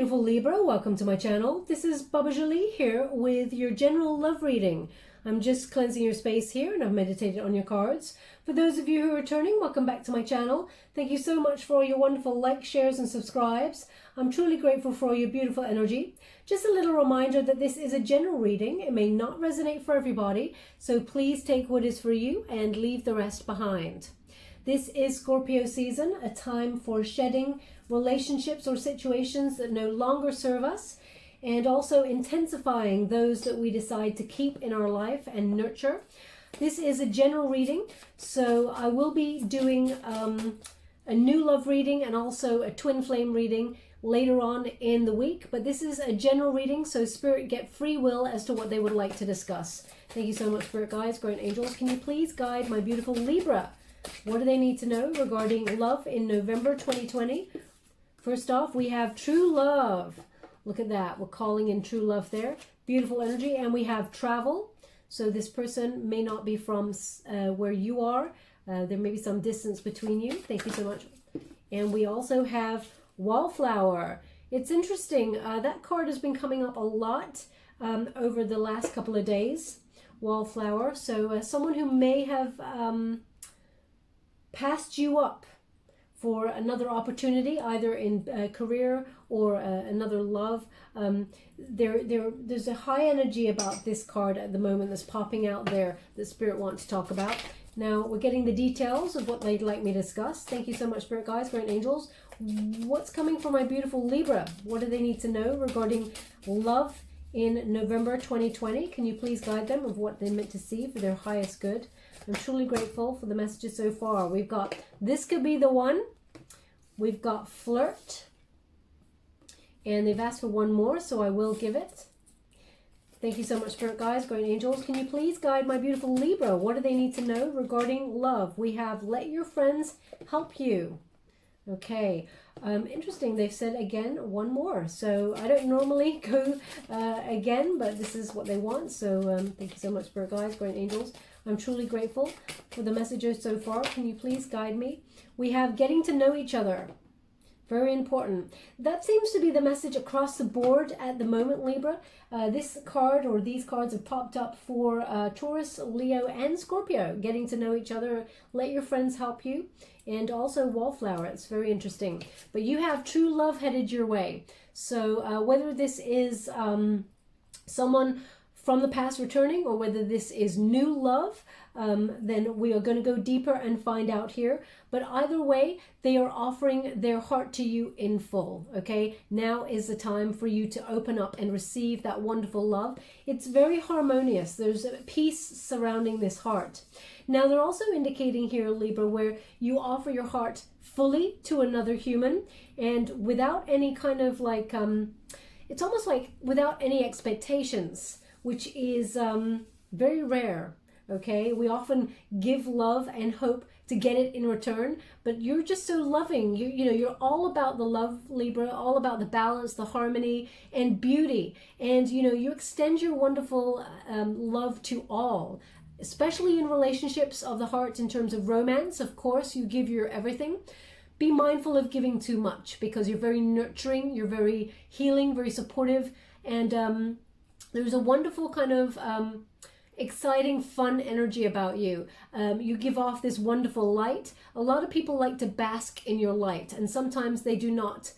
beautiful Libra, welcome to my channel. This is Baba Jolie here with your general love reading. I'm just cleansing your space here and I've meditated on your cards. For those of you who are returning, welcome back to my channel. Thank you so much for all your wonderful likes, shares and subscribes. I'm truly grateful for all your beautiful energy. Just a little reminder that this is a general reading. It may not resonate for everybody, so please take what is for you and leave the rest behind. This is Scorpio season, a time for shedding relationships or situations that no longer serve us, and also intensifying those that we decide to keep in our life and nurture. This is a general reading, so I will be doing a new love reading and also a twin flame reading later on in the week, but this is a general reading, so Spirit get free will as to what they would like to discuss. Thank you so much, Spirit guides, great angels. Can you please guide my beautiful Libra? What do they need to know regarding love in November 2020? First off, we have true love. Look at that. We're calling in true love there. Beautiful energy. And we have travel. So this person may not be from where you are. There may be some distance between you. Thank you so much. And we also have wallflower. It's interesting. That card has been coming up a lot over the last couple of days. Wallflower. So someone who may have passed you up for another opportunity, either in career or another love. There's a high energy about this card at the moment that's popping out there that Spirit wants to talk about. Now we're getting the details of what they'd like me to discuss. Thank you so much, Spirit guides, great angels. What's coming for my beautiful Libra? What do they need to know regarding love in November 2020? Can you please guide them of what they're meant to see for their highest good? I'm truly grateful for the messages so far. We've got this could be the one. We've got flirt. And they've asked for one more, so I will give it. Thank you so much, Spirit guides, great angels. Can you please guide my beautiful Libra? What do they need to know regarding love? We have let your friends help you. Okay. Interesting. They've said again one more. So I don't normally go again, but this is what they want. So thank you so much, Spirit guides, great angels. I'm truly grateful for the messages so far. Can you please guide me? We have getting to know each other. Very important. That seems to be the message across the board at the moment, Libra. This card or these cards have popped up for Taurus, Leo, and Scorpio. Getting to know each other. Let your friends help you. And also wallflower. It's very interesting. But you have true love headed your way. So whether this is someone from the past returning or whether this is new love, then we are going to go deeper and find out here. But either way, they are offering their heart to you in full. Okay, now is the time for you to open up and receive that wonderful love. It's very harmonious. There's a peace surrounding this heart. Now they're also indicating here, Libra, where you offer your heart fully to another human and without any kind of like it's almost like without any expectations, which is very rare. Okay, we often give love and hope to get it in return, but you're just so loving. You know, you're all about the love, Libra, all about the balance, the harmony and beauty. And you know, you extend your wonderful love to all, especially in relationships of the heart in terms of romance. Of course, you give your everything. Be mindful of giving too much because you're very nurturing, you're very healing, very supportive, and there's a wonderful kind of exciting, fun energy about you. You give off this wonderful light. A lot of people like to bask in your light, and sometimes they do not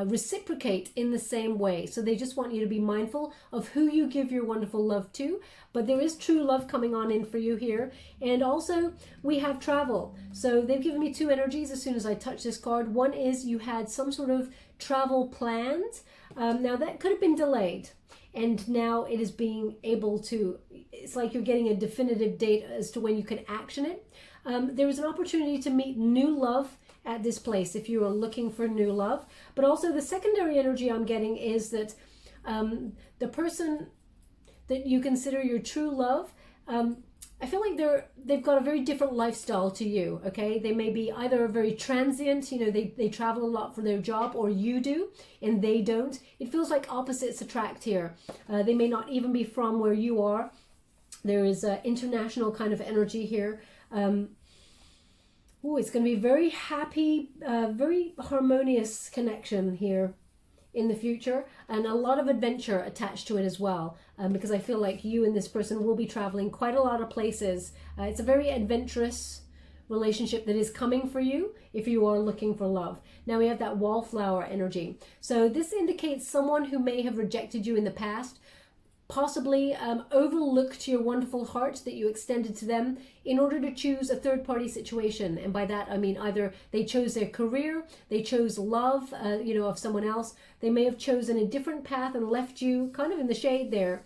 reciprocate in the same way. So they just want you to be mindful of who you give your wonderful love to. But there is true love coming on in for you here. And also we have travel. So they've given me two energies as soon as I touch this card. One is you had some sort of travel planned. Now that could have been delayed. And now it is being able to, it's like you're getting a definitive date as to when you can action it. There is an opportunity to meet new love at this place if you are looking for new love. But also the secondary energy I'm getting is that the person that you consider your true love, I feel like they've got a very different lifestyle to you, okay? They may be either very transient, you know, they travel a lot for their job, or you do and they don't. It feels like opposites attract here. They may not even be from where you are. There is an international kind of energy here. It's going to be very happy, very harmonious connection here in the future, and a lot of adventure attached to it as well, because I feel like you and this person will be traveling quite a lot of places. It's a very adventurous relationship that is coming for you if you are looking for love. Now we have that wallflower energy. So this indicates someone who may have rejected you in the past, possibly overlooked your wonderful heart that you extended to them in order to choose a third-party situation. And by that I mean either they chose their career, they chose love, of someone else. They may have chosen a different path and left you kind of in the shade there.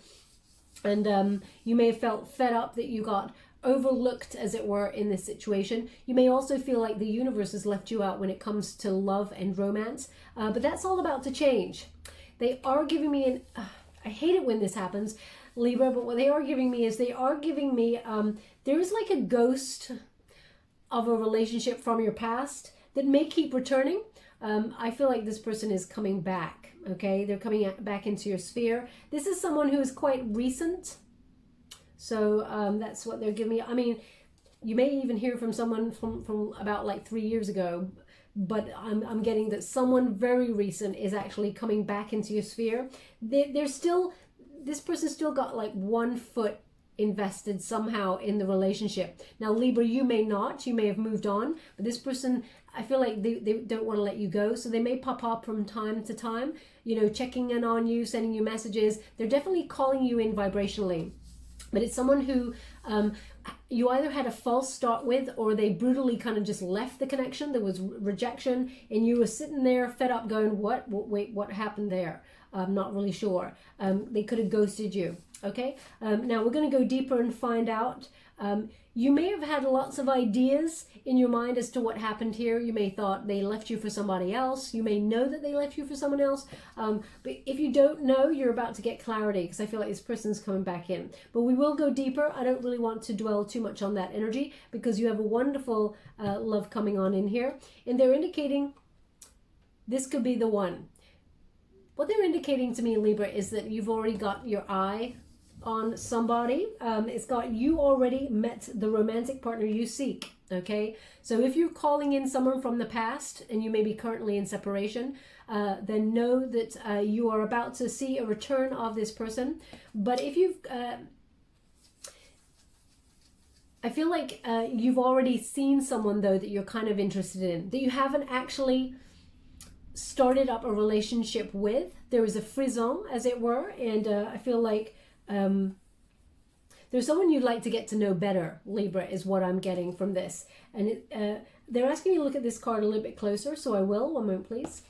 And you may have felt fed up that you got overlooked, as it were, in this situation. You may also feel like the universe has left you out when it comes to love and romance. But that's all about to change. They are giving me I hate it when this happens, Libra, but what they are giving me is there is like a ghost of a relationship from your past that may keep returning. I feel like this person is coming back, okay? They're coming back into your sphere. This is someone who is quite recent. So that's what they're giving me. I mean, you may even hear from someone from about like 3 years ago, but I'm getting that someone very recent is actually coming back into your sphere. This person still got like 1 foot invested somehow in the relationship. Now, Libra, you may not, you may have moved on, but this person, I feel like they don't want to let you go. So they may pop up from time to time, checking in on you, sending you messages. They're definitely calling you in vibrationally. But it's someone who you either had a false start with, or they brutally kind of just left the connection. There was rejection, and you were sitting there fed up going, wait, what happened there? I'm not really sure. They could have ghosted you. Okay, now we're going to go deeper and find out. You may have had lots of ideas in your mind as to what happened here. You may thought they left you for somebody else. You may know that they left you for someone else. But if you don't know, you're about to get clarity, because I feel like this person's coming back in. But we will go deeper. I don't really want to dwell too much on that energy, because you have a wonderful love coming on in here. And they're indicating this could be the one. What they're indicating to me, Libra, is that you've already got your eye on somebody. It's got you already met the romantic partner you seek. Okay, so if you're calling in someone from the past and you may be currently in separation, then know that you are about to see a return of this person. But if you've I feel like you've already seen someone, though, that you're kind of interested in, that you haven't actually started up a relationship with. There is a frisson, as it were, and I feel like there's someone you'd like to get to know better, Libra, is what I'm getting from this. And they're asking me to look at this card a little bit closer, so I will. One moment, please.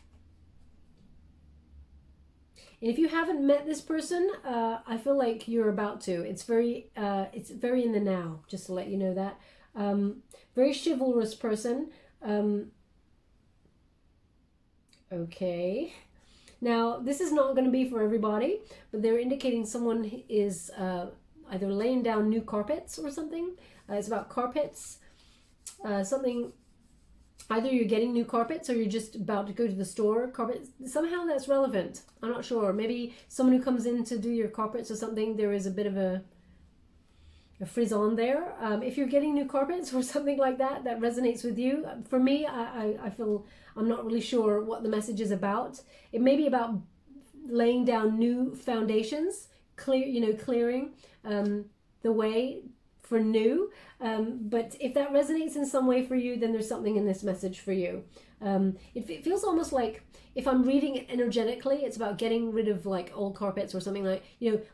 And if you haven't met this person, I feel like you're about to. It's very in the now, just to let you know that. Very chivalrous person. Okay. Now, this is not going to be for everybody, but they're indicating someone is either laying down new carpets or something. It's about carpets. Something, either you're getting new carpets or you're just about to go to the store. Carpets, somehow that's relevant. I'm not sure. Maybe someone who comes in to do your carpets or something, there is a bit of a frisson there. If you're getting new carpets or something like that, that resonates with you. For me, I feel I'm not really sure what the message is about. It may be about laying down new foundations, clearing the way for new. But if that resonates in some way for you, then there's something in this message for you. It feels almost like, if I'm reading it energetically, it's about getting rid of like old carpets or something, like,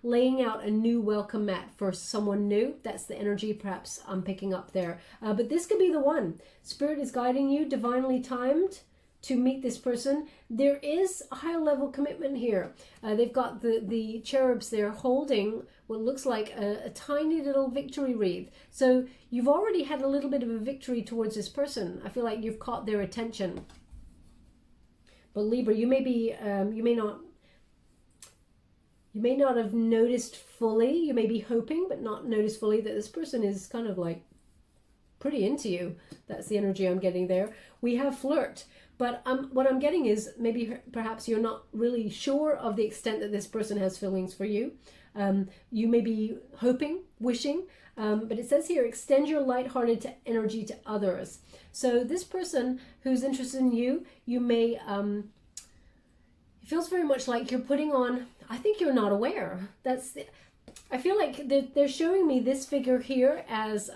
laying out a new welcome mat for someone new. That's the energy perhaps I'm picking up there. But this could be the one. Spirit is guiding you, divinely timed, to meet this person. There is a higher level commitment here. They've got the cherubs there holding what looks like a tiny little victory wreath. So you've already had a little bit of a victory towards this person. I feel like you've caught their attention. But Libra, you may not have noticed fully. You may be hoping, but not noticed fully, that this person is kind of like pretty into you. That's the energy I'm getting there. We have flirt. But what I'm getting is perhaps you're not really sure of the extent that this person has feelings for you. You may be hoping, wishing, but it says here, extend your lighthearted energy to others. So this person who's interested in you, you may, It feels very much like you're putting on, I think you're not aware. I feel like they're showing me this figure here as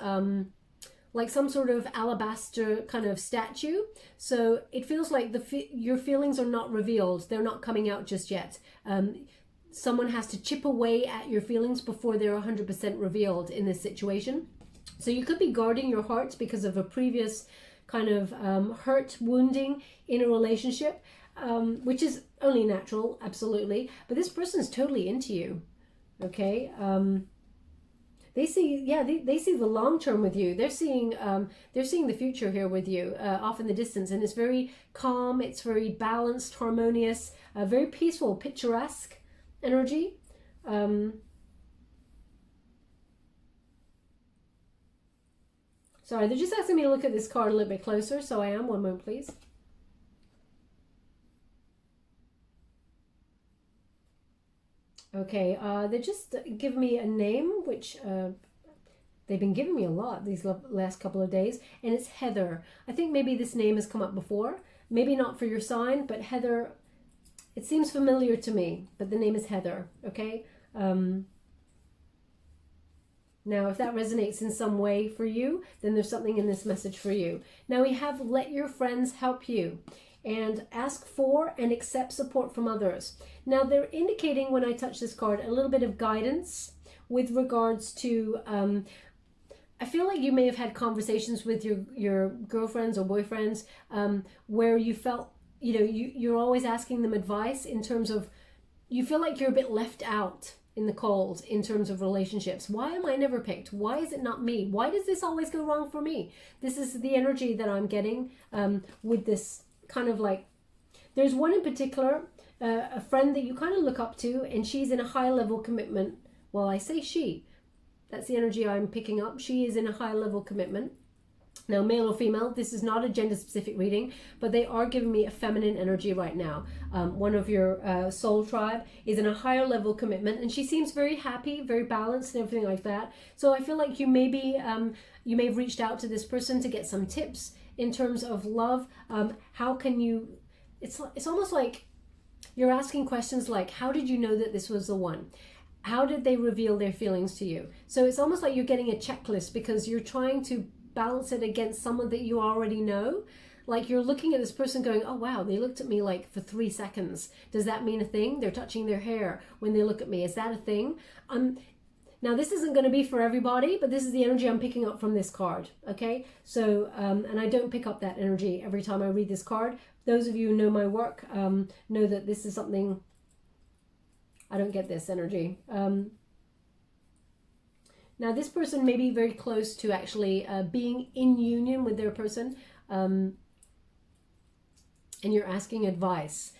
like some sort of alabaster kind of statue. So it feels like your feelings are not revealed. They're not coming out just yet. Someone has to chip away at your feelings before they're 100% revealed in this situation. So you could be guarding your heart because of a previous kind of hurt, wounding in a relationship, which is only natural, absolutely. But this person is totally into you, okay? They see, yeah, they see the long term with you. They're seeing the future here with you, off in the distance, and it's very calm. It's very balanced, harmonious, very peaceful, picturesque energy. Sorry, they're just asking me to look at this card a little bit closer, so I am. One moment, please. Okay, they just give me a name, which they've been giving me a lot these last couple of days, and it's Heather. I think maybe this name has come up before. Maybe not for your sign, but Heather, it seems familiar to me, but the name is Heather, okay? Now, if that resonates in some way for you, then there's something in this message for you. Now we have let your friends help you and ask for and accept support from others. Now they're indicating, when I touch this card, a little bit of guidance with regards to, I feel like you may have had conversations with your girlfriends or boyfriends where you felt, you're always asking them advice in terms of, you feel like you're a bit left out in the cold in terms of relationships. Why am I never picked? Why is it not me? Why does this always go wrong for me? This is the energy that I'm getting with this kind of like, there's one in particular, a friend that you kind of look up to, and she's in a high level commitment. Well, I say she, that's the energy I'm picking up. She is in a high level commitment. Now, male or female, this is not a gender specific reading, but they are giving me a feminine energy right now. One of your soul tribe is in a higher level commitment, and she seems very happy, very balanced and everything like that. So I feel like you may have reached out to this person to get some tips in terms of love. How can you, it's almost like you're asking questions like, how did you know that this was the one? How did they reveal their feelings to you? So it's almost like you're getting a checklist because you're trying to balance it against someone that you already know. Like you're looking at this person going, oh wow, they looked at me like for 3 seconds. Does that mean a thing? They're touching their hair when they look at me. Is that a thing? Now this isn't going to be for everybody, but this is the energy I'm picking up from this card. Okay, so and I don't pick up that energy every time I read this card. Those of you who know my work know that this is something, I don't get this energy. Now this person may be very close to actually being in union with their person, and you're asking advice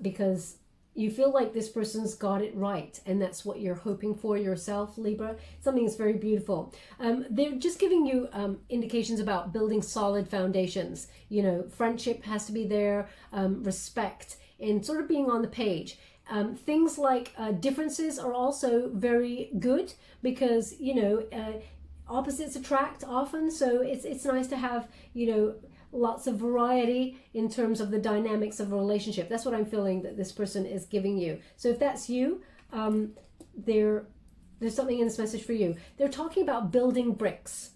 because you feel like this person's got it right, and that's what you're hoping for yourself, Libra. Something that's very beautiful. They're just giving you indications about building solid foundations. Friendship has to be there, respect, and sort of being on the page. Things like differences are also very good because opposites attract often, so it's nice to have lots of variety in terms of the dynamics of a relationship. That's what I'm feeling that this person is giving you. So if that's you, there's something in this message for you. They're talking about building bricks.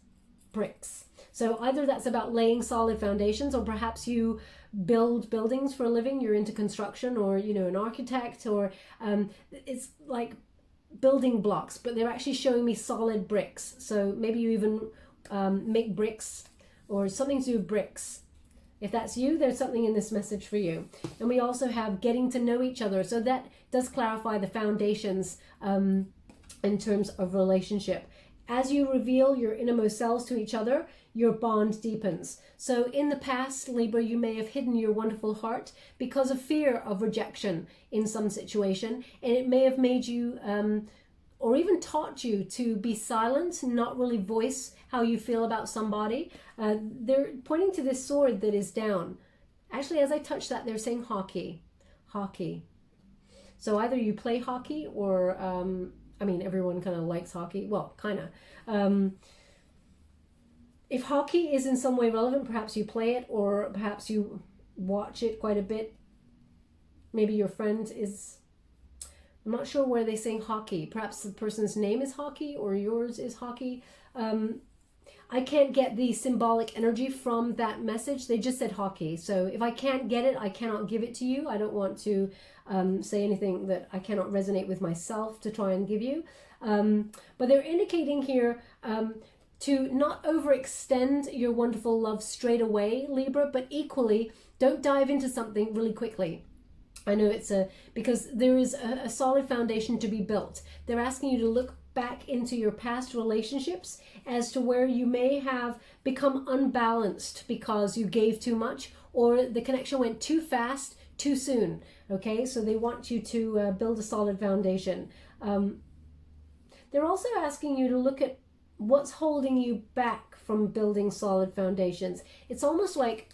So either that's about laying solid foundations, or perhaps you build buildings for a living, you're into construction, or an architect, or it's like building blocks, but they're actually showing me solid bricks. So maybe you even make bricks or something to do with bricks. If that's you, there's something in this message for you. And we also have getting to know each other, so that does clarify the foundations in terms of relationship. As you reveal your innermost selves to each other, your bond deepens. So in the past, Libra, you may have hidden your wonderful heart because of fear of rejection in some situation, and it may have made you or even taught you to be silent, not really voice how you feel about somebody. They're pointing to this sword that is down. Actually, as I touch that, they're saying hockey. So either you play hockey or everyone kind of likes hockey. Well, kind of. If hockey is in some way relevant, perhaps you play it, or perhaps you watch it quite a bit. maybe your friend is, I'm not sure where they're saying hockey. Perhaps the person's name is hockey or yours is hockey. I can't get the symbolic energy from that message. They just said hockey. So if I can't get it, I cannot give it to you. I don't want to say anything that I cannot resonate with myself to try and give you. But they're indicating here to not overextend your wonderful love straight away, Libra, but equally don't dive into something really quickly. I know it's because there is a solid foundation to be built. They're asking you to look back into your past relationships as to where you may have become unbalanced because you gave too much or the connection went too fast, too soon. Okay, so they want you to build a solid foundation. They're also asking you to look at what's holding you back from building solid foundations. It's almost like,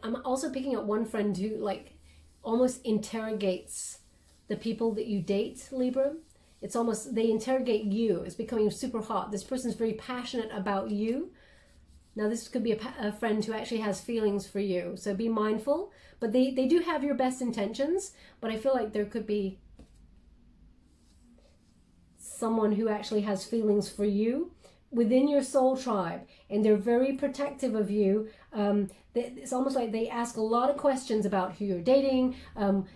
I'm also picking up one friend who like almost interrogates the people that you date, Libra. It's almost, they interrogate you. It's becoming super hot. This person's very passionate about you. Now this could be a friend who actually has feelings for you. So be mindful. But they do have your best intentions. But I feel like there could be someone who actually has feelings for you within your soul tribe. And they're very protective of you. It's almost like they ask a lot of questions about who you're dating.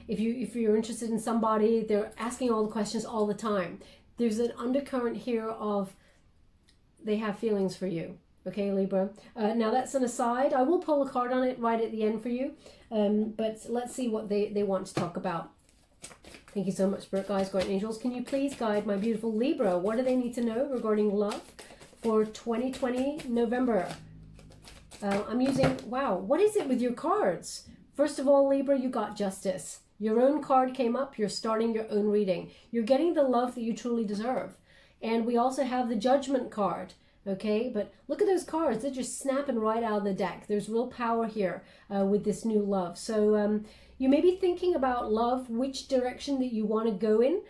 If you're interested in somebody, they're asking all the questions all the time. There's an undercurrent here of they have feelings for you. Okay, Libra. Now that's an aside. I will pull a card on it right at the end for you. But let's see what they want to talk about. Thank you so much, Spirit Guides, Guardian Angels. Can you please guide my beautiful Libra? What do they need to know regarding love for 2020 November? I'm using, wow, what is it with your cards? First of all, Libra, you got Justice. Your own card came up. You're starting your own reading. You're getting the love that you truly deserve. And we also have the Judgment card. Okay, but look at those cards. They're just snapping right out of the deck. There's real power here with this new love. So you may be thinking about love, which direction that you want to go in.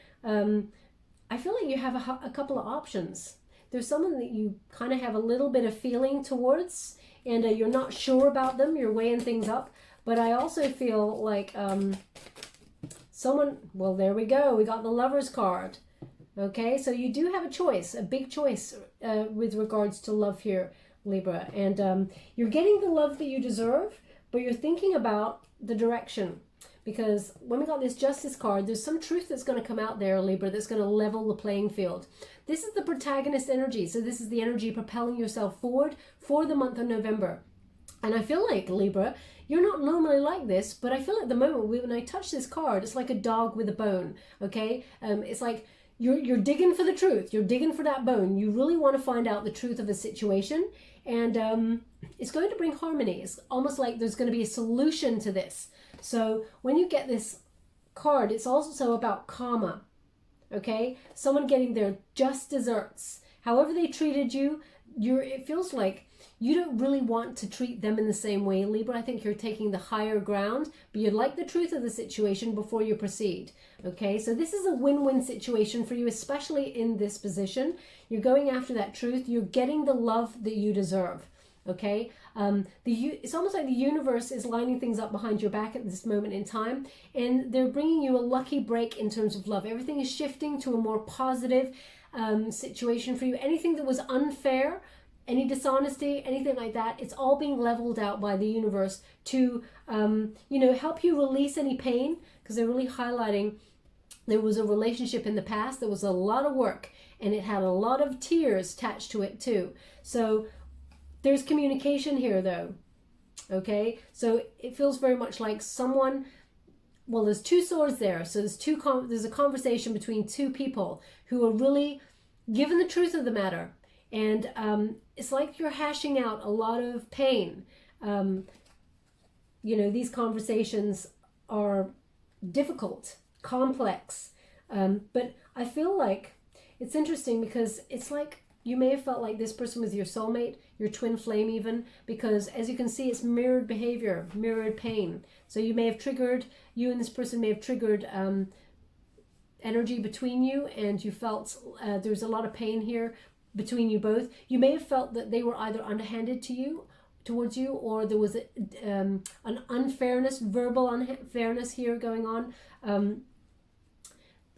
I feel like you have a couple of options. There's someone that you kind of have a little bit of feeling towards, and you're not sure about them. You're weighing things up. But I also feel like someone, well, there we go. We got the Lover's card. Okay, so you do have a choice, a big choice with regards to love here, Libra. And you're getting the love that you deserve, but you're thinking about the direction. Because when we got this Justice card, there's some truth that's going to come out there, Libra, that's going to level the playing field. This is the protagonist energy. So this is the energy propelling yourself forward for the month of November. And I feel like, Libra, you're not normally like this, but I feel at the moment when I touch this card, it's like a dog with a bone, okay? It's like you're digging for the truth. You're digging for that bone. You really want to find out the truth of a situation. And it's going to bring harmony. It's almost like there's going to be a solution to this. So when you get this card, it's also about karma, okay? Someone getting their just desserts. However they treated you, it feels like you don't really want to treat them in the same way, Libra. I think you're taking the higher ground, but you'd like the truth of the situation before you proceed, okay? So this is a win-win situation for you, especially in this position. You're going after that truth. You're getting the love that you deserve. Okay, it's almost like the universe is lining things up behind your back at this moment in time, and they're bringing you a lucky break in terms of love. Everything is shifting to a more positive situation for you. Anything that was unfair, any dishonesty, anything like that, it's all being leveled out by the universe to, help you release any pain, because they're really highlighting there was a relationship in the past that was a lot of work, and it had a lot of tears attached to it too. So there's communication here though, okay? So it feels very much like someone, well, there's two swords there. So there's a conversation between two people who are really given the truth of the matter. And it's like you're hashing out a lot of pain. These conversations are difficult, complex. But I feel like it's interesting because it's like you may have felt like this person was your soulmate, your twin flame even, because as you can see, it's mirrored behavior, mirrored pain. So you and this person may have triggered energy between you, and you felt there's a lot of pain here between you both. You may have felt that they were either underhanded to you towards you, or there was an unfairness, verbal unfairness here going on.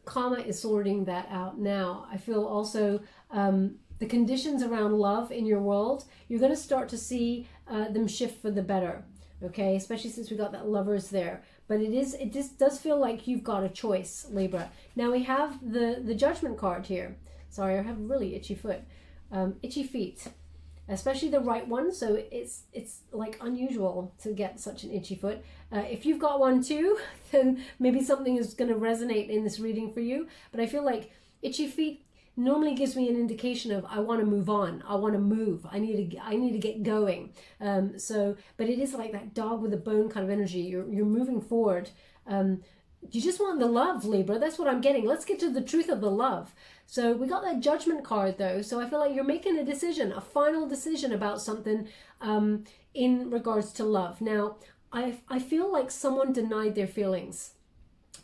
Karma is sorting that out now. I feel also the conditions around love in your world, you're going to start to see them shift for the better. Okay, especially since we got that Lovers there. But it just does feel like you've got a choice, Libra. Now we have the Judgment card here. Sorry, I have really itchy foot, itchy feet, especially the right one. So it's like unusual to get such an itchy foot. If you've got one too, then maybe something is going to resonate in this reading for you. But I feel like itchy feet normally gives me an indication of I want to move on, I want to move, I need to get going. But it is like that dog with a bone kind of energy. You're moving forward. You just want the love, Libra. That's what I'm getting. Let's get to the truth of the love. So we got that Judgment card though. So I feel like you're making a decision, a final decision about something in regards to love. Now, I feel like someone denied their feelings,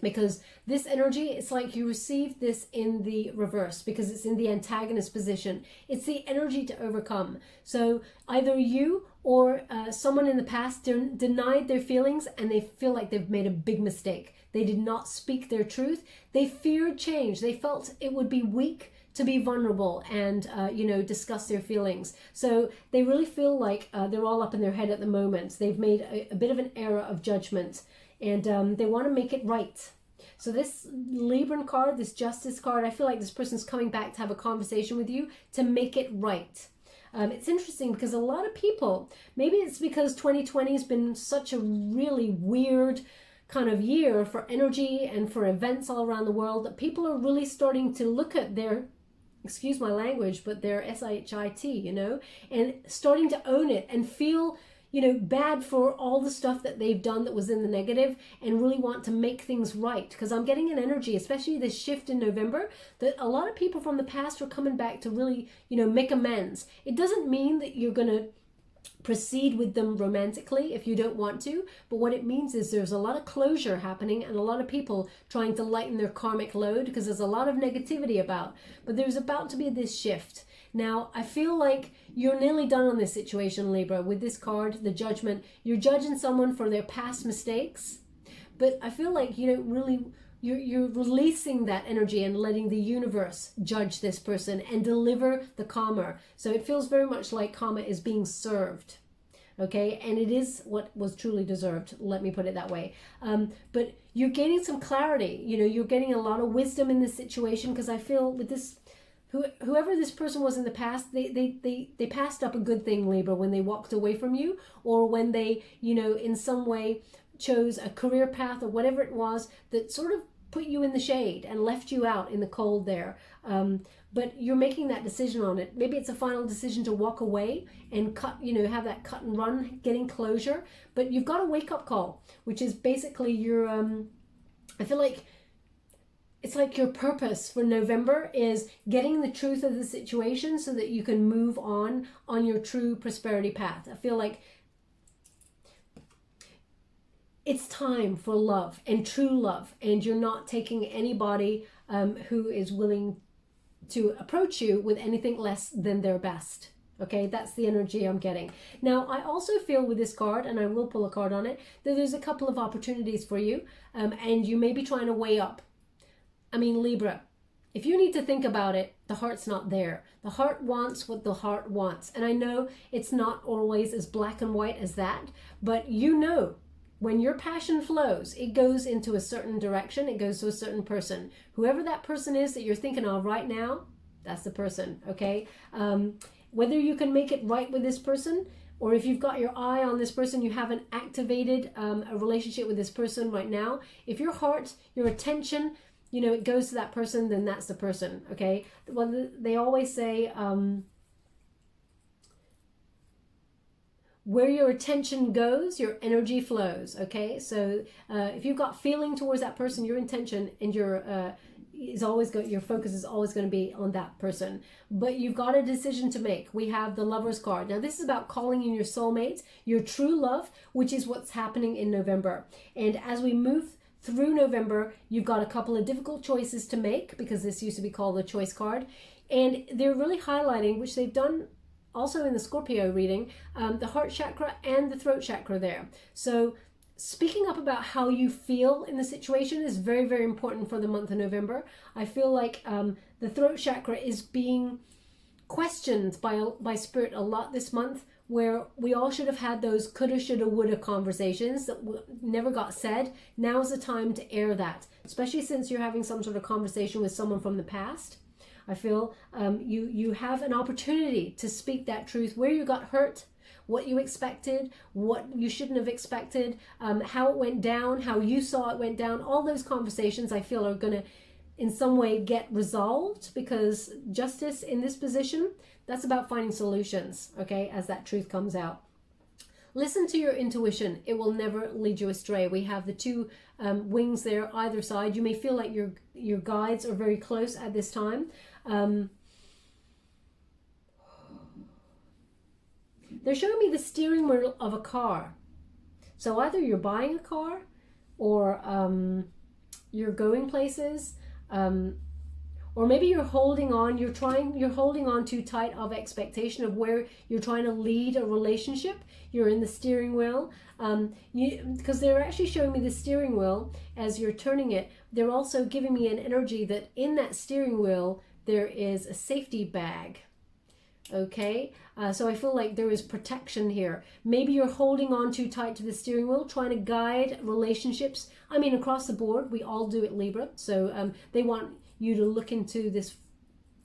because this energy, it's like you received this in the reverse, because it's in the antagonist position. It's the energy to overcome. So either you or someone in the past denied their feelings, and they feel like they've made a big mistake. They did not speak their truth. They feared change. They felt it would be weak to be vulnerable and discuss their feelings. So they really feel like they're all up in their head at the moment. They've made a bit of an error of judgment, and they want to make it right. So this Libran card, this Justice card, I feel like this person's coming back to have a conversation with you to make it right. It's interesting because a lot of people, maybe it's because 2020 has been such a really weird kind of year for energy and for events all around the world, that people are really starting to look at their, excuse my language, but their SHIT, and starting to own it and feel bad for all the stuff that they've done that was in the negative, and really want to make things right. Because I'm getting an energy, especially this shift in November, that a lot of people from the past are coming back to really, make amends. It doesn't mean that you're going to proceed with them romantically if you don't want to, but what it means is there's a lot of closure happening, and a lot of people trying to lighten their karmic load, because there's a lot of negativity about, but there's about to be this shift. Now, I feel like you're nearly done on this situation, Libra. With this card, the Judgment, you're judging someone for their past mistakes, but I feel like you don't really, you're releasing that energy and letting the universe judge this person and deliver the karma. So it feels very much like karma is being served. Okay, and it is what was truly deserved, let me put it that way. But you're gaining some clarity, you're getting a lot of wisdom in this situation, because I feel with this, whoever this person was in the past, they passed up a good thing, Libra, when they walked away from you, or when they, in some way chose a career path or whatever it was that sort of put you in the shade and left you out in the cold there. But you're making that decision on it. Maybe it's a final decision to walk away and cut, have that cut and run, getting closure. But you've got a wake-up call, which is basically your, I feel like it's like your purpose for November is getting the truth of the situation so that you can move on your true prosperity path. I feel like it's time for love and true love, and you're not taking anybody who is willing to approach you with anything less than their best. Okay, that's the energy I'm getting. Now, I also feel with this card, and I will pull a card on it, that there's a couple of opportunities for you, and you may be trying to weigh up. I mean, Libra, if you need to think about it, the heart's not there. The heart wants what the heart wants. And I know it's not always as black and white as that, but when your passion flows, it goes into a certain direction. It goes to a certain person. Whoever that person is that you're thinking of right now, that's the person, okay? Whether you can make it right with this person, or if you've got your eye on this person, you haven't activated a relationship with this person right now. If your heart, your attention, it goes to that person, then that's the person, okay? Well, they always say, where your attention goes, your energy flows, okay? So if you've got feeling towards that person, your intention and your focus is always going to be on that person. But you've got a decision to make. We have the Lover's card. Now, this is about calling in your soulmate, your true love, which is what's happening in November. And as we move through November, you've got a couple of difficult choices to make, because this used to be called the choice card. And they're really highlighting, which they've done also in the Scorpio reading, the heart chakra and the throat chakra there. So speaking up about how you feel in the situation is very, very important for the month of November. I feel like the throat chakra is being questioned by Spirit a lot this month, where we all should have had those coulda, shoulda, woulda conversations that never got said. Now's the time to air that, especially since you're having some sort of conversation with someone from the past. I feel you have an opportunity to speak that truth, where you got hurt, what you expected, what you shouldn't have expected, how it went down, how you saw it went down. All those conversations I feel are going to in some way get resolved, because justice in this position, that's about finding solutions, okay, as that truth comes out. Listen to your intuition. It will never lead you astray. We have the two wings there either side. You may feel like your guides are very close at this time. They're showing me the steering wheel of a car. So either you're buying a car, or you're going places, or maybe you're holding on, you're holding on too tight of expectation of where you're trying to lead a relationship. You're in the steering wheel, because they're actually showing me the steering wheel as you're turning it. They're also giving me an energy that in that steering wheel there is a safety bag. Okay, so I feel like there is protection here. Maybe you're holding on too tight to the steering wheel, trying to guide relationships. I mean, across the board, we all do it, Libra. So they want you to look into this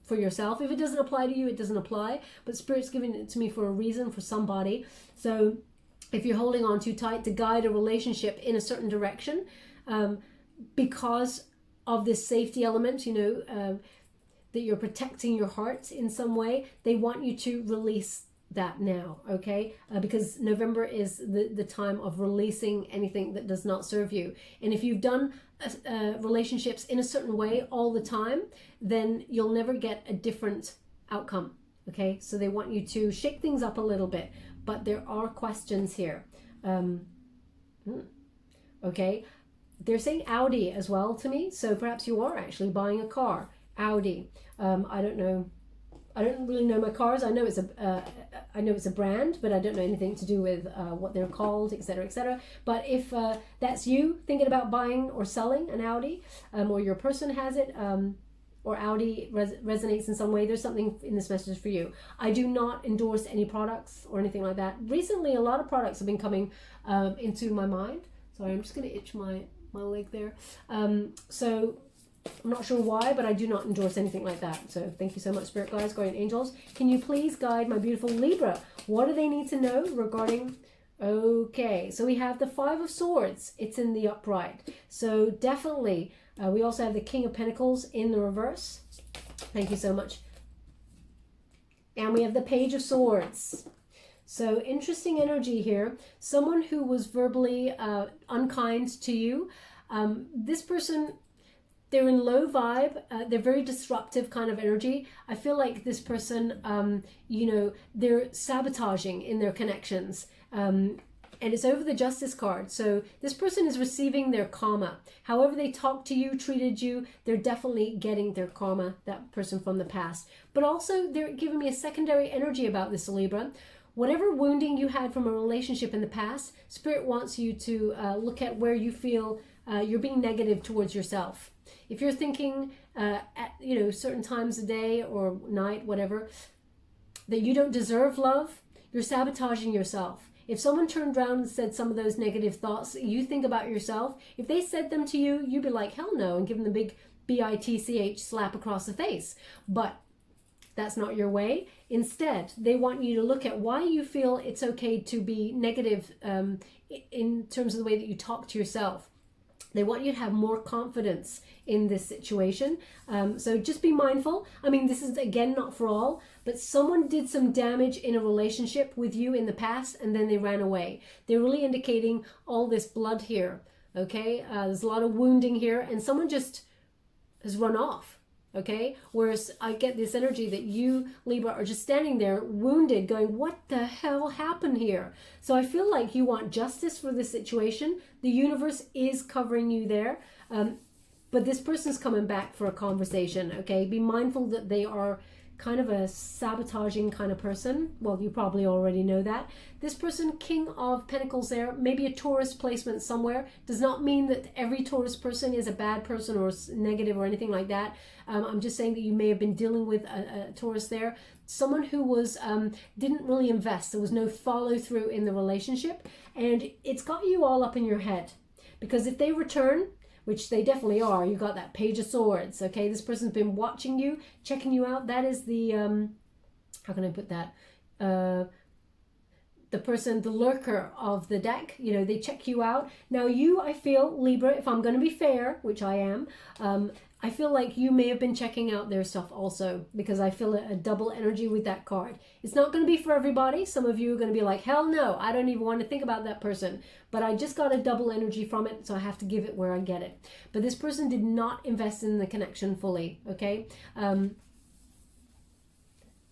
for yourself. If it doesn't apply to you, it doesn't apply. But Spirit's giving it to me for a reason, for somebody. So if you're holding on too tight to guide a relationship in a certain direction, because of this safety element, you know, that you're protecting your heart in some way, they want you to release that now, okay? Because November is the time of releasing anything that does not serve you. And if you've done relationships in a certain way all the time, then you'll never get a different outcome, okay? So they want you to shake things up a little bit, but there are questions here. Okay, they're saying Audi as well to me, so perhaps you are actually buying a car. Audi. I don't know. I don't really know my cars. I know it's a brand, but I don't know anything to do with what they're called, etc., etc. But if that's you thinking about buying or selling an Audi, or your person has it, or Audi resonates in some way, there's something in this message for you. I do not endorse any products or anything like that. Recently, a lot of products have been coming into my mind. Sorry, I'm just going to itch my leg there. So I'm not sure why, but I do not endorse anything like that. So thank you so much, Spirit Guides, Guardian Angels. Can you please guide my beautiful Libra? What do they need to know regarding... Okay, so we have the Five of Swords. It's in the upright. So definitely, we also have the King of Pentacles in the reverse. Thank you so much. And we have the Page of Swords. So interesting energy here. Someone who was verbally unkind to you. This person... They're in low vibe. They're very disruptive kind of energy. I feel like this person, you know, they're sabotaging in their connections. And it's over the Justice card. So this person is receiving their karma. However they talked to you, treated you, they're definitely getting their karma, that person from the past. But also they're giving me a secondary energy about this, Libra. Whatever wounding you had from a relationship in the past, Spirit wants you to look at where you feel you're being negative towards yourself. If you're thinking at, you know, certain times a day or night, whatever, that you don't deserve love, you're sabotaging yourself. If someone turned around and said some of those negative thoughts that you think about yourself, if they said them to you, you'd be like, hell no, and give them the big bitch slap across the face. But that's not your way. Instead, they want you to look at why you feel it's okay to be negative in terms of the way that you talk to yourself. They want you to have more confidence in this situation. So just be mindful. I mean, this is, again, not for all, but someone did some damage in a relationship with you in the past and then they ran away. They're really indicating all this blood here, okay? There's a lot of wounding here and someone just has run off. Okay, whereas I get this energy that you, Libra, are just standing there wounded going, what the hell happened here? So I feel like you want justice for this situation. The universe is covering you there, but this person's coming back for a conversation. Okay, be mindful that they are kind of a sabotaging kind of person. Well, you probably already know that. This person, King of Pentacles there, maybe a Taurus placement somewhere. Does not mean that every Taurus person is a bad person or negative or anything like that. I'm just saying that you may have been dealing with a Taurus there. Someone who was didn't really invest. There was no follow through in the relationship, and it's got you all up in your head, because if they return, which they definitely are, you got that Page of Swords. Okay, this person's been watching you, checking you out. That is the how can I put that? The person, the lurker of the deck. You know, they check you out. Now you, I feel, Libra, if I'm going to be fair, which I am, I feel like you may have been checking out their stuff also, because I feel a double energy with that card. It's not going to be for everybody. Some of you are going to be like, hell no, I don't even want to think about that person. But I just got a double energy from it, so I have to give it where I get it. But this person did not invest in the connection fully, okay? And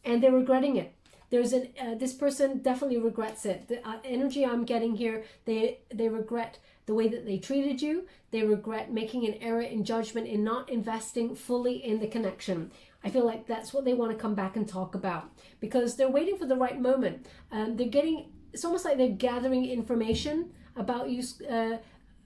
they're regretting it. There's this person definitely regrets it. The energy I'm getting here, they regret the way that they treated you. They regret making an error in judgment in not investing fully in the connection. I feel like that's what they want to come back and talk about, because they're waiting for the right moment. It's almost like they're gathering information about you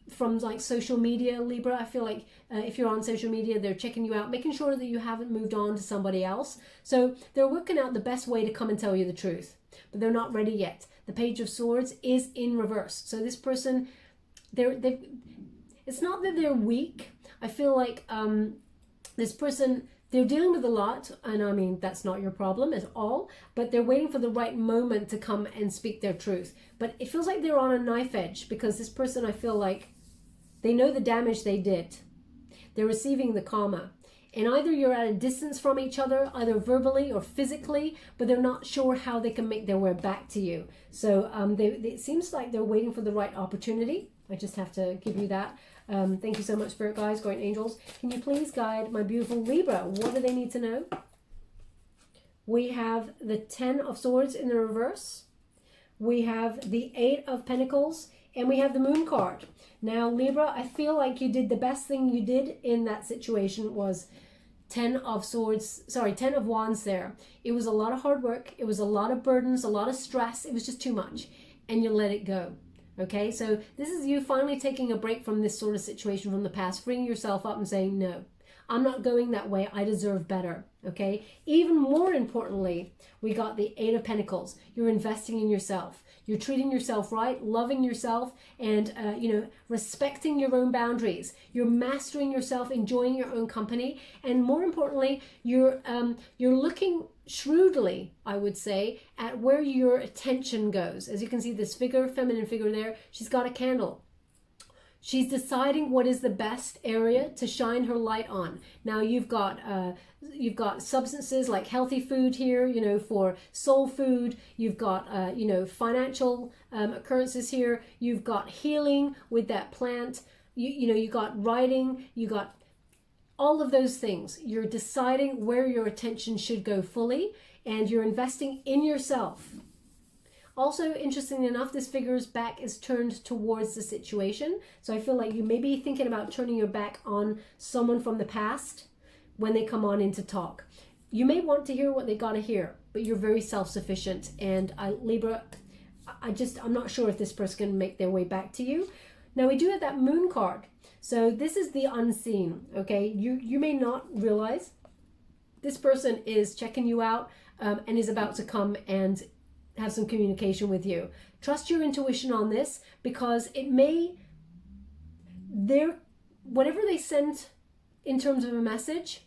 from like social media, Libra. I feel like if you're on social media, they're checking you out, making sure that you haven't moved on to somebody else. So they're working out the best way to come and tell you the truth, but they're not ready yet. The Page of Swords is in reverse. So this person, it's not that they're weak. I feel like this person, they're dealing with a lot, and I mean, that's not your problem at all, but they're waiting for the right moment to come and speak their truth. But it feels like they're on a knife edge, because this person, I feel like, they know the damage they did. They're receiving the karma. And either you're at a distance from each other, either verbally or physically, but they're not sure how they can make their way back to you. So it seems like they're waiting for the right opportunity. I just have to give you that. Thank you so much, Spirit Guides, Guardian Angels. Can you please guide my beautiful Libra? What do they need to know? We have the 10 of Swords in the reverse. We have the 8 of Pentacles. And we have the Moon card. Now, Libra, I feel like you did the best thing you did in that situation was 10 of Wands there. It was a lot of hard work. It was a lot of burdens, a lot of stress. It was just too much. And you let it go. Okay, so this is you finally taking a break from this sort of situation from the past, freeing yourself up and saying, no, I'm not going that way. I deserve better. Okay, even more importantly, we got the 8 of Pentacles. You're investing in yourself. You're treating yourself right, loving yourself, and respecting your own boundaries. You're mastering yourself, enjoying your own company, and more importantly, you're looking shrewdly, I would say, at where your attention goes. As you can see, this figure, feminine figure there, she's got a candle. She's deciding what is the best area to shine her light on. Now you've got substances like healthy food here, you know, for soul food. You've got financial occurrences here. You've got healing with that plant. You got writing. You got all of those things. You're deciding where your attention should go fully, and you're investing in yourself. Also, interestingly enough, this figure's back is turned towards the situation. So I feel like you may be thinking about turning your back on someone from the past when they come on in to talk. You may want to hear what they got to hear, but you're very self-sufficient. And Libra, I'm not sure if this person can make their way back to you. Now, we do have that Moon card. So this is the unseen, okay? You may not realize this person is checking you out and is about to come and have some communication with you. Trust your intuition on this, because whatever they send in terms of a message,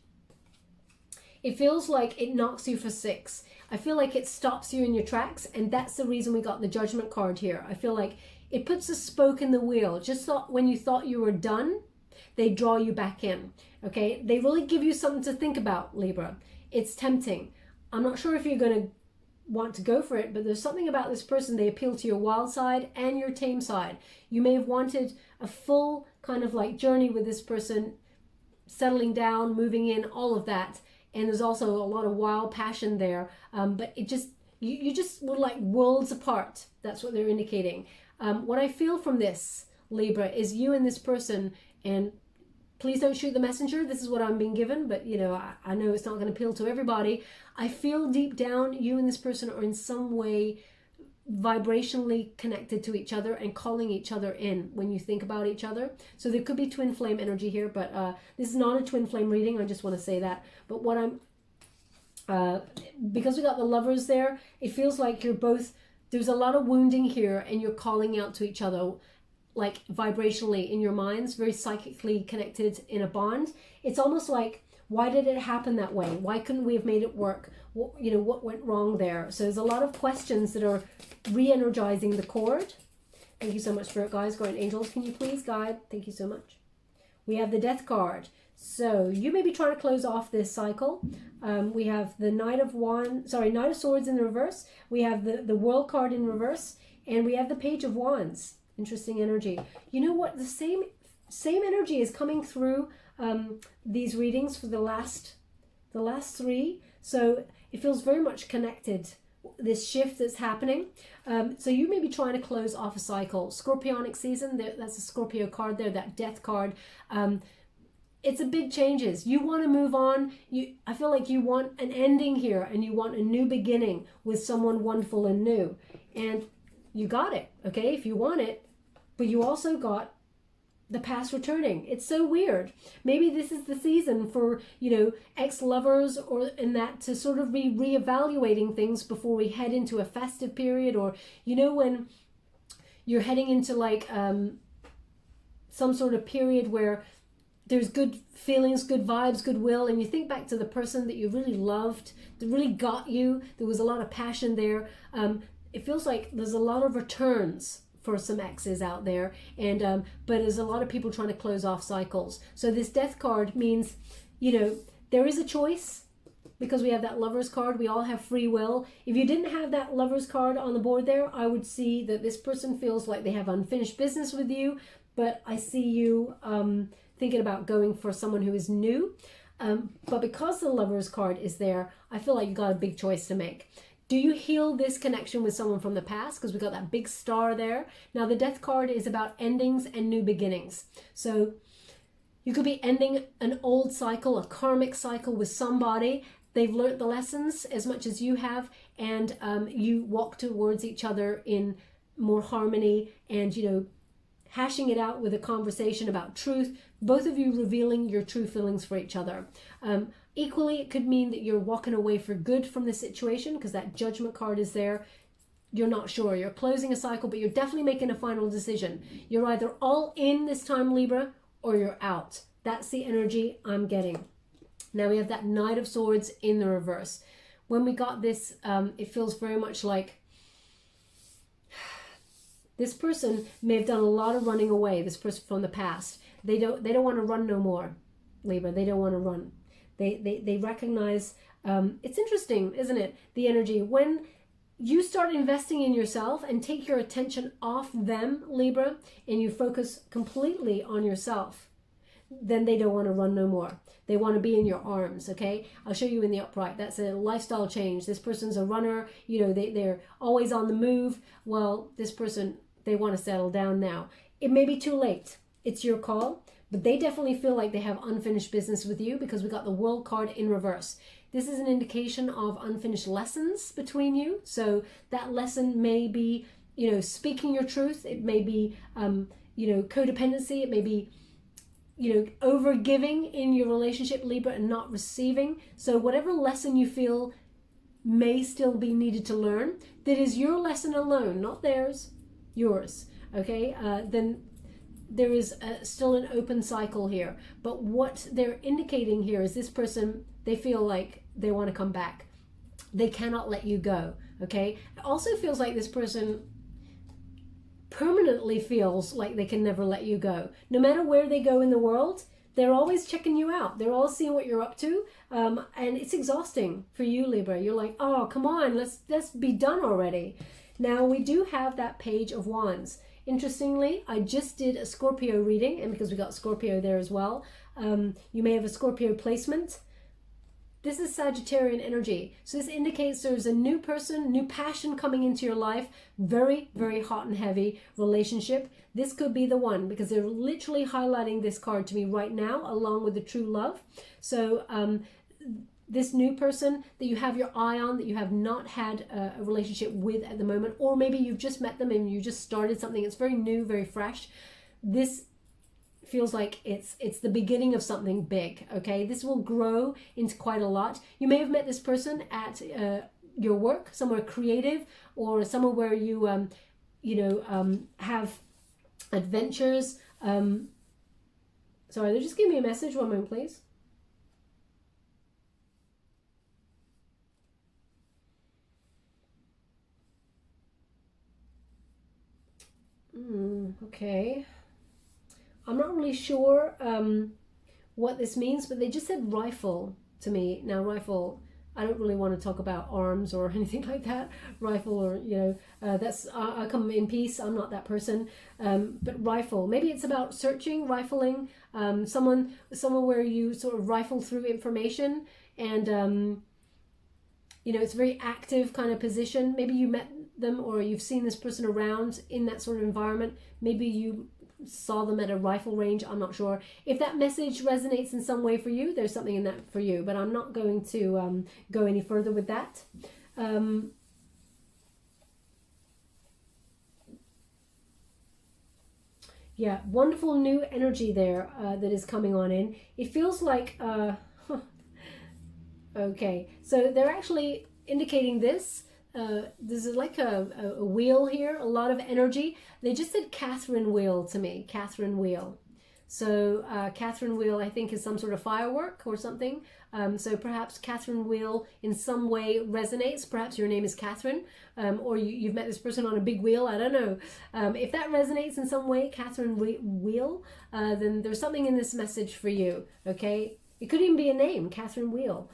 it feels like it knocks you for 6. I feel like it stops you in your tracks, and that's the reason we got the Judgment card here. I feel like it puts a spoke in the wheel. Just when you thought you were done, they draw you back in. Okay, they really give you something to think about, Libra. It's tempting. I'm not sure if you're going to want to go for it, but there's something about this person. They appeal to your wild side and your tame side. You may have wanted a full kind of like journey with this person, settling down, moving in, all of that. And there's also a lot of wild passion there. But it just, you just were like worlds apart. That's what they're indicating. What I feel from this, Libra, is you and this person, and please don't shoot the messenger. This is what I'm being given, but you know, I know it's not going to appeal to everybody. I feel deep down you and this person are in some way vibrationally connected to each other and calling each other in when you think about each other. So there could be twin flame energy here, but this is not a twin flame reading. I just want to say that. But what I'm, because we got the Lovers there, it feels like you're both, there's a lot of wounding here and you're calling out to each other, like vibrationally in your minds, very psychically connected in a bond. It's almost like, why did it happen that way? Why couldn't we have made it work? What, you know, what went wrong there? So there's a lot of questions that are re-energizing the cord. Thank you so much, Spirit Guides, Guardian Angels. Can you please guide? Thank you so much. We have the Death card. So you may be trying to close off this cycle. We have the Knight of Swords in the reverse. We have the World card in reverse. And we have the Page of Wands. Interesting energy. You know what? The same energy is coming through these readings for the last three. So it feels very much connected, this shift that's happening. So you may be trying to close off a cycle. Scorpionic season, that's a Scorpio card there, that Death card. It's a big changes. You want to move on. I feel like you want an ending here and you want a new beginning with someone wonderful and new. And you got it, okay, if you want it. But you also got the past returning. It's so weird. Maybe this is the season for, you know, ex-lovers or in that to sort of be reevaluating things before we head into a festive period, or, you know, when you're heading into like some sort of period where there's good feelings, good vibes, goodwill, and you think back to the person that you really loved, that really got you, there was a lot of passion there. It feels like there's a lot of returns for some exes out there, and but there's a lot of people trying to close off cycles. So this Death card means, you know, there is a choice, because we have that Lovers card. We all have free will. If you didn't have that Lovers card on the board there, I would see that this person feels like they have unfinished business with you, but I see you thinking about going for someone who is new. But because the Lovers card is there, I feel like you got a big choice to make. Do you heal this connection with someone from the past? Because we got that big star there. Now the Death card is about endings and new beginnings. So you could be ending an old cycle, a karmic cycle with somebody. They've learned the lessons as much as you have, and you walk towards each other in more harmony and, you know, hashing it out with a conversation about truth. Both of you revealing your true feelings for each other. Equally, it could mean that you're walking away for good from the situation, because that Judgment card is there. You're not sure. You're closing a cycle, but you're definitely making a final decision. You're either all in this time, Libra, or you're out. That's the energy I'm getting. Now we have that Knight of Swords in the reverse. When we got this, it feels very much like this person may have done a lot of running away, this person from the past. They don't want to run no more, Libra. They don't want to run. They recognize, it's interesting, isn't it? The energy. When you start investing in yourself and take your attention off them, Libra, and you focus completely on yourself, then they don't want to run no more. They want to be in your arms, okay? I'll show you in the upright. That's a lifestyle change. This person's a runner. You know, they're always on the move. Well, this person, they want to settle down now. It may be too late. It's your call. But they definitely feel like they have unfinished business with you, because we got the World card in reverse. This is an indication of unfinished lessons between you. So that lesson may be, you know, speaking your truth. It may be, you know, codependency. It may be, you know, over giving in your relationship, Libra, and not receiving. So whatever lesson you feel may still be needed to learn, that is your lesson alone, not theirs, yours, okay? Then there is still an open cycle here. But what they're indicating here is this person, they feel like they want to come back. They cannot let you go, okay? It also feels like this person permanently feels like they can never let you go. No matter where they go in the world, they're always checking you out. They're all seeing what you're up to. And it's exhausting for you, Libra. You're like, oh, come on, let's be done already. Now, we do have that Page of Wands. Interestingly, I just did a Scorpio reading, and because we got Scorpio there as well, you may have a Scorpio placement. This is Sagittarian energy. So this indicates there's a new person, new passion coming into your life. Very, very hot and heavy relationship. This could be the one, because they're literally highlighting this card to me right now, along with the true love. So this new person that you have your eye on, that you have not had a relationship with at the moment, or maybe you've just met them and you just started something. It's very new, very fresh. This feels like it's the beginning of something big. Okay, this will grow into quite a lot. You may have met this person at your work, somewhere creative, or somewhere where you have adventures. Sorry, they're just giving me a message. One moment, please. Okay. I'm not really sure what this means, but they just said rifle to me. Now, rifle, I don't really want to talk about arms or anything like that. Rifle, or, that's, I come in peace. I'm not that person. But rifle, maybe it's about searching, rifling, someone where you sort of rifle through information, and, it's a very active kind of position. Maybe you met them, or you've seen this person around in that sort of environment. Maybe you saw them at a rifle range. I'm not sure. If that message resonates in some way for you, there's something in that for you, but I'm not going to go any further with that. Yeah, wonderful new energy there that is coming on in. It feels like okay, so they're actually indicating this. This is like a wheel here, a lot of energy. They just said Catherine wheel to me, Catherine wheel. So Catherine wheel, I think, is some sort of firework or something. So perhaps Catherine wheel in some way resonates. Perhaps your name is Catherine, or you've met this person on a big wheel. I don't know. If that resonates in some way, Catherine wheel, then there's something in this message for you. Okay, it could even be a name, Catherine wheel.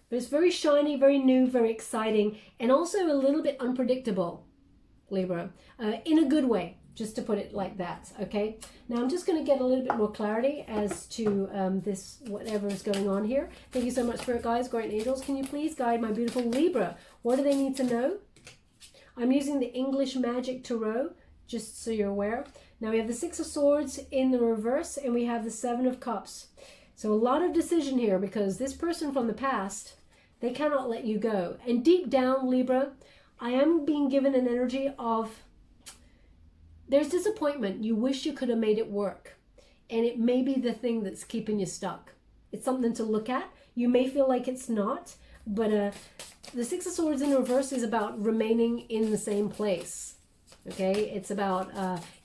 But it's very shiny, very new, very exciting, and also a little bit unpredictable, Libra, in a good way, just to put it like that, okay? Now I'm just going to get a little bit more clarity as to this, whatever is going on here. Thank you so much, Spirit Guides, Guardian Angels. Can you please guide my beautiful Libra? What do they need to know? I'm using the English Magic Tarot, just so you're aware. Now we have the Six of Swords in the reverse, and we have the Seven of Cups. So a lot of decision here, because this person from the past, they cannot let you go. And deep down, Libra, I am being given an energy of, there's disappointment. You wish you could have made it work. And it may be the thing that's keeping you stuck. It's something to look at. You may feel like it's not, but the Six of Swords in reverse is about remaining in the same place. Okay, it's about,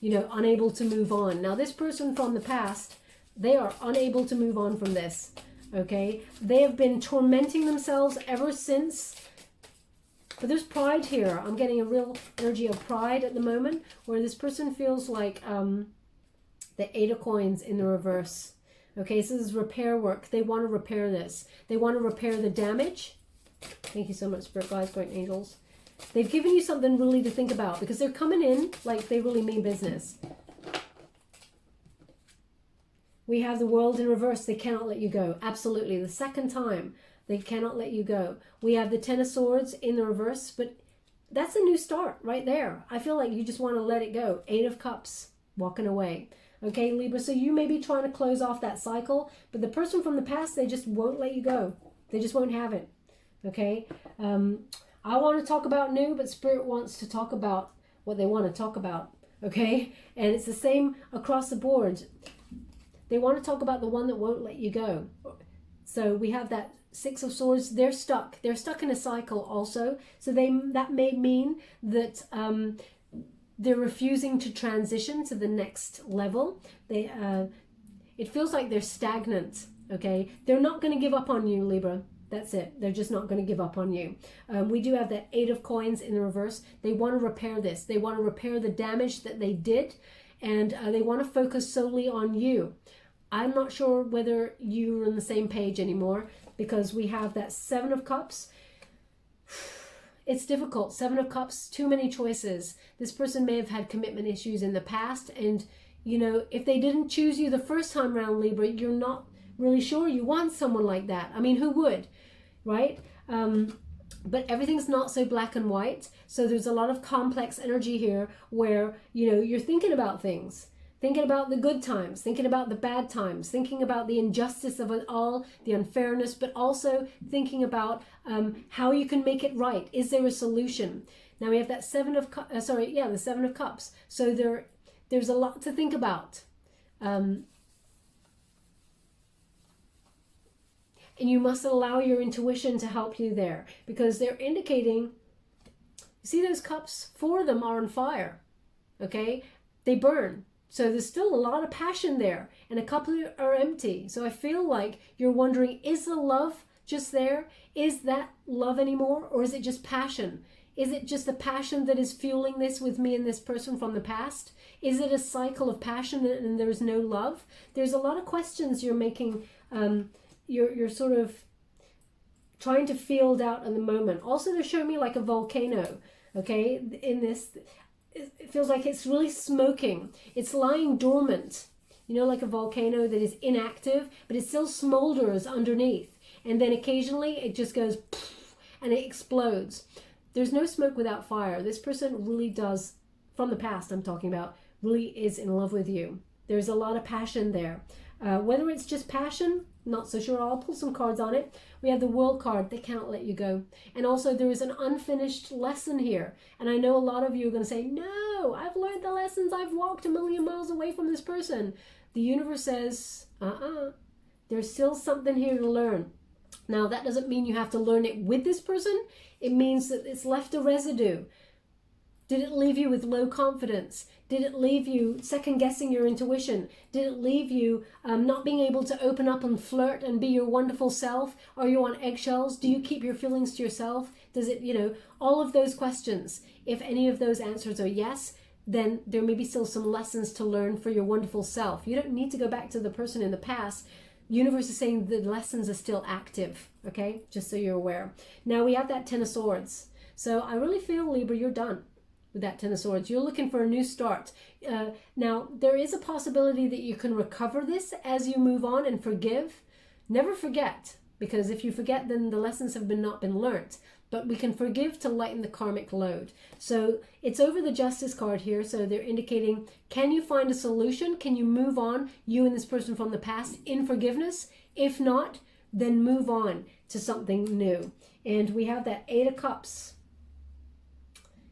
unable to move on. Now, this person from the past, they are unable to move on from this. Okay, they have been tormenting themselves ever since. But there's pride here. I'm getting a real energy of pride at the moment, where this person feels like the Eight of Coins in the reverse. Okay, so this is repair work. They want to repair this. They want to repair the damage. Thank you so much, Spirit Guides, Guardian Angels. They've given you something really to think about, because they're coming in like they really mean business. We have the World in reverse. They cannot let you go. Absolutely. The second time, they cannot let you go. We have the Ten of Swords in the reverse, but that's a new start right there. I feel like you just want to let it go. Eight of Cups, walking away. Okay, Libra, so you may be trying to close off that cycle, but the person from the past, they just won't let you go. They just won't have it. Okay? I want to talk about new, but Spirit wants to talk about what they want to talk about. Okay? And it's the same across the board. They want to talk about the one that won't let you go. So we have that Six of Swords. They're stuck. They're stuck in a cycle also. So that may mean that they're refusing to transition to the next level. It feels like they're stagnant. Okay, they're not going to give up on you, Libra. That's it. They're just not going to give up on you. We do have that Eight of Coins in the reverse. They want to repair this. They want to repair the damage that they did, and they want to focus solely on you. I'm not sure whether you're on the same page anymore, because we have that Seven of Cups. It's difficult. Seven of Cups, too many choices. This person may have had commitment issues in the past, and you know, if they didn't choose you the first time around, Libra, you're not really sure you want someone like that. I mean, who would, right? But everything's not so black and white. So there's a lot of complex energy here where, you know, you're thinking about things, thinking about the good times, thinking about the bad times, thinking about the injustice of it all, the unfairness, but also thinking about how you can make it right. Is there a solution? Now we have that the 7 of Cups. So there's a lot to think about. And you must allow your intuition to help you there, because they're indicating, you see those cups, 4 of them are on fire, okay? They burn. So there's still a lot of passion there, and a couple are empty. So I feel like you're wondering, is the love just there? Is that love anymore? Or is it just passion? Is it just the passion that is fueling this with me and this person from the past? Is it a cycle of passion and there's no love? There's a lot of questions you're making, you're sort of trying to field out in the moment. Also, they're showing me like a volcano, okay? In this, it feels like it's really smoking. It's lying dormant, you know, like a volcano that is inactive, but it still smolders underneath. And then occasionally it just goes and it explodes. There's no smoke without fire. This person really does, from the past I'm talking about, really is in love with you. There's a lot of passion there. Whether it's just passion, not so sure. I'll pull some cards on it. We have the World card. They can't let you go. And also there is an unfinished lesson here. And I know a lot of you are going to say, no, I've learned the lessons. I've walked a million miles away from this person. The universe says, there's still something here to learn. Now, that doesn't mean you have to learn it with this person. It means that it's left a residue. Did it leave you with low confidence? Did it leave you second guessing your intuition? Did it leave you not being able to open up and flirt and be your wonderful self? Are you on eggshells? Do you keep your feelings to yourself? Does it, you know, all of those questions. If any of those answers are yes, then there may be still some lessons to learn for your wonderful self. You don't need to go back to the person in the past. Universe is saying the lessons are still active, okay? Just so you're aware. Now we have that 10 of Swords. So I really feel, Libra, you're done with that 10 of Swords. You're looking for a new start. Now, there is a possibility that you can recover this as you move on and forgive. Never forget, because if you forget, then the lessons have not been learnt. But we can forgive to lighten the karmic load. So it's over the Justice card here. So they're indicating, can you find a solution? Can you move on, you and this person from the past, in forgiveness? If not, then move on to something new. And we have that 8 of Cups,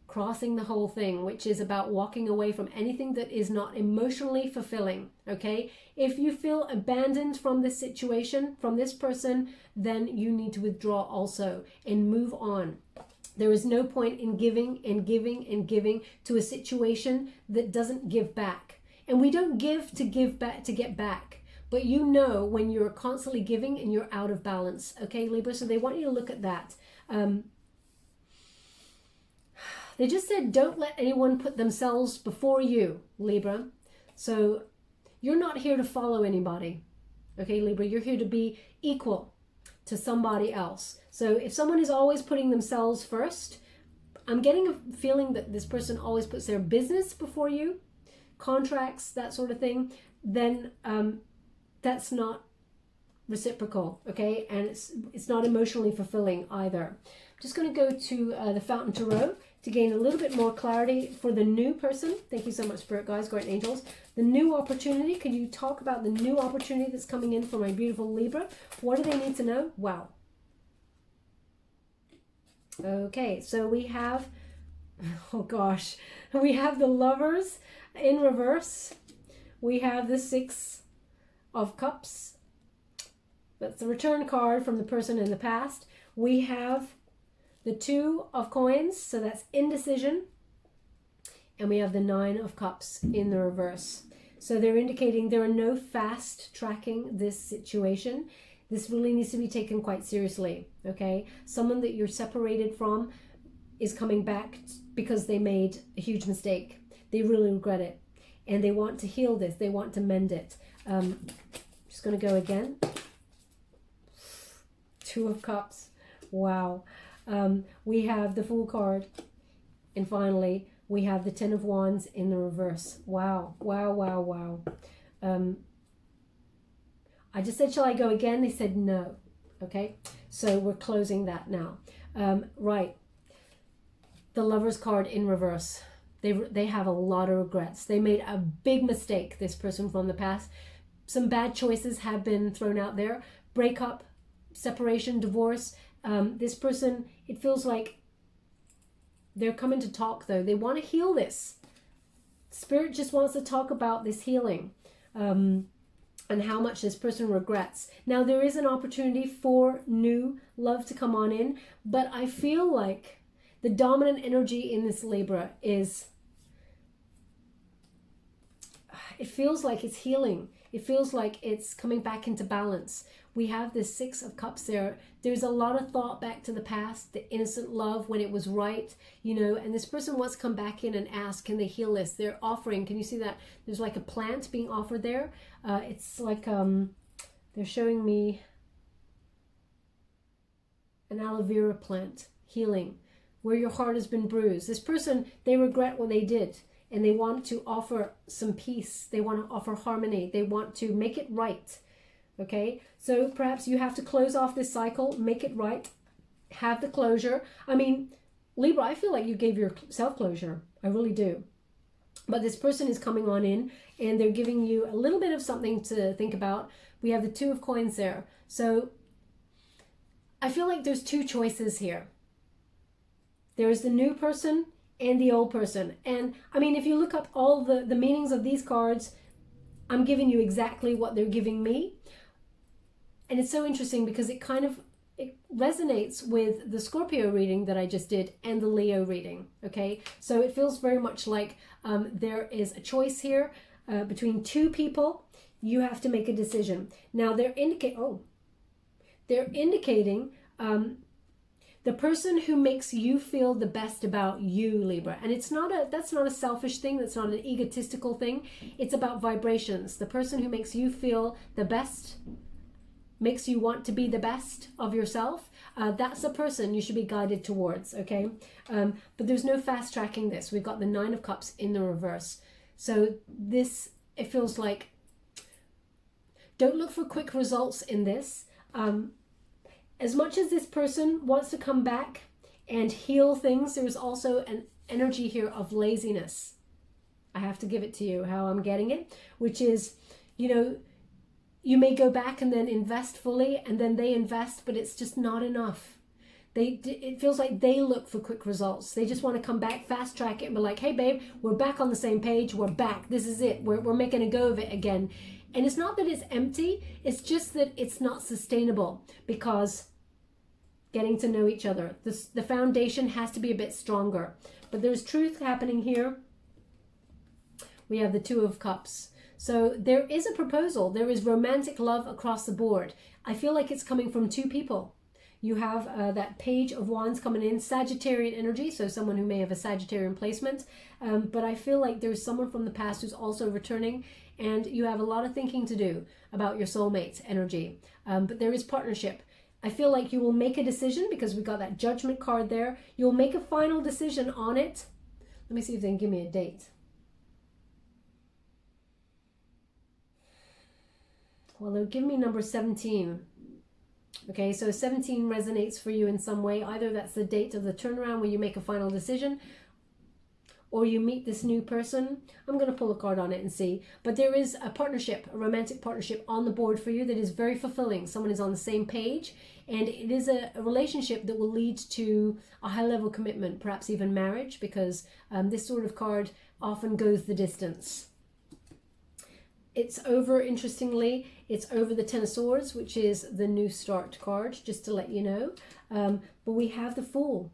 crossing the whole thing, which is about walking away from anything that is not emotionally fulfilling, okay? If you feel abandoned from this situation, from this person, then you need to withdraw also and move on. There is no point in giving and giving and giving to a situation that doesn't give back. And we don't give to get back. But you know when you're constantly giving and you're out of balance, okay, Libra? So they want you to look at that. They just said, don't let anyone put themselves before you, Libra. So you're not here to follow anybody. Okay, Libra, you're here to be equal to somebody else. So if someone is always putting themselves first, I'm getting a feeling that this person always puts their business before you, contracts, that sort of thing, then that's not reciprocal, okay? And it's not emotionally fulfilling either. I'm just going to go to the Fountain Tarot to gain a little bit more clarity for the new person. Thank you so much, Spirit Guides, Guardian Angels. The new opportunity. Could you talk about the new opportunity that's coming in for my beautiful Libra? What do they need to know? Wow. Okay, so we have, oh gosh, we have the Lovers in reverse. We have the 6 of Cups. That's the return card from the person in the past. We have the 2 of Coins, so that's indecision. And we have the 9 of Cups in the reverse. So they're indicating there are no fast tracking this situation. This really needs to be taken quite seriously, okay? Someone that you're separated from is coming back because they made a huge mistake. They really regret it. And they want to heal this. They want to mend it. Just going to go again. 2 of Cups. Wow. We have the Fool card. And finally, we have the Ten of Wands in the reverse. Wow, wow, wow, wow. I just said, shall I go again? They said no. Okay, so we're closing that now. Right, the Lover's card in reverse. They have a lot of regrets. They made a big mistake, this person from the past. Some bad choices have been thrown out there. Breakup, separation, divorce. This person, it feels like they're coming to talk though. They want to heal this. Spirit just wants to talk about this healing. And how much this person regrets. Now there is an opportunity for new love to come on in, but I feel like the dominant energy in this Libra is, it feels like it's healing. It feels like it's coming back into balance. We have this Six of Cups there. There's a lot of thought back to the past, the innocent love when it was right, you know, and this person wants to come back in and ask, can they heal this? They're offering, can you see that? There's like a plant being offered there. It's like, they're showing me an aloe vera plant, healing, where your heart has been bruised. This person, they regret what they did. And they want to offer some peace. They want to offer harmony. They want to make it right. Okay, so perhaps you have to close off this cycle, make it right, have the closure. I mean, Libra, I feel like you gave yourself closure. I really do. But this person is coming on in and they're giving you a little bit of something to think about. We have the Two of Coins there. So I feel like there's two choices here. There's the new person and the old person. And I mean, if you look up all the meanings of these cards, I'm giving you exactly what they're giving me. And it's so interesting because it resonates with the Scorpio reading that I just did and the Leo reading. Okay, so it feels very much like there is a choice here between two people. You have to make a decision. Now they're indicating the person who makes you feel the best about you, Libra. And that's not a selfish thing. That's not an egotistical thing. It's about vibrations. The person who makes you feel the best, makes you want to be the best of yourself, that's the person you should be guided towards, okay? But there's no fast tracking this. We've got the Nine of Cups in the reverse. So this, it feels like, don't look for quick results in this. As much as this person wants to come back and heal things, there's also an energy here of laziness. I have to give it to you how I'm getting it, which is, you know, you may go back and then invest fully, and then they invest, but it's just not enough. It feels like they look for quick results. They just want to come back, fast track it, and be like, hey babe, we're back on the same page. We're back. This is it. We're making a go of it again. And it's not that it's empty. It's just that it's not sustainable, because getting to know each other, the foundation has to be a bit stronger. But there's truth happening here. We have the Two of Cups. So there is a proposal. There is romantic love across the board. I feel like it's coming from two people. You have that Page of Wands coming in, Sagittarian energy, so someone who may have a Sagittarian placement. But I feel like there's someone from the past who's also returning, and you have a lot of thinking to do about your soulmate's energy. But there is partnership. I feel like you will make a decision, because we got that Judgment card there. You'll make a final decision on it. Let me see if they can give me a date. Well, they'll give me number 17. Okay, so 17 resonates for you in some way. Either that's the date of the turnaround where you make a final decision, or you meet this new person. I'm going to pull a card on it and see. But there is a partnership, a romantic partnership on the board for you that is very fulfilling. Someone is on the same page, and it is a relationship that will lead to a high-level commitment, perhaps even marriage, because this sort of card often goes the distance. It's over, interestingly, it's over the Ten of Swords, which is the New Start card, just to let you know. But we have the Fool.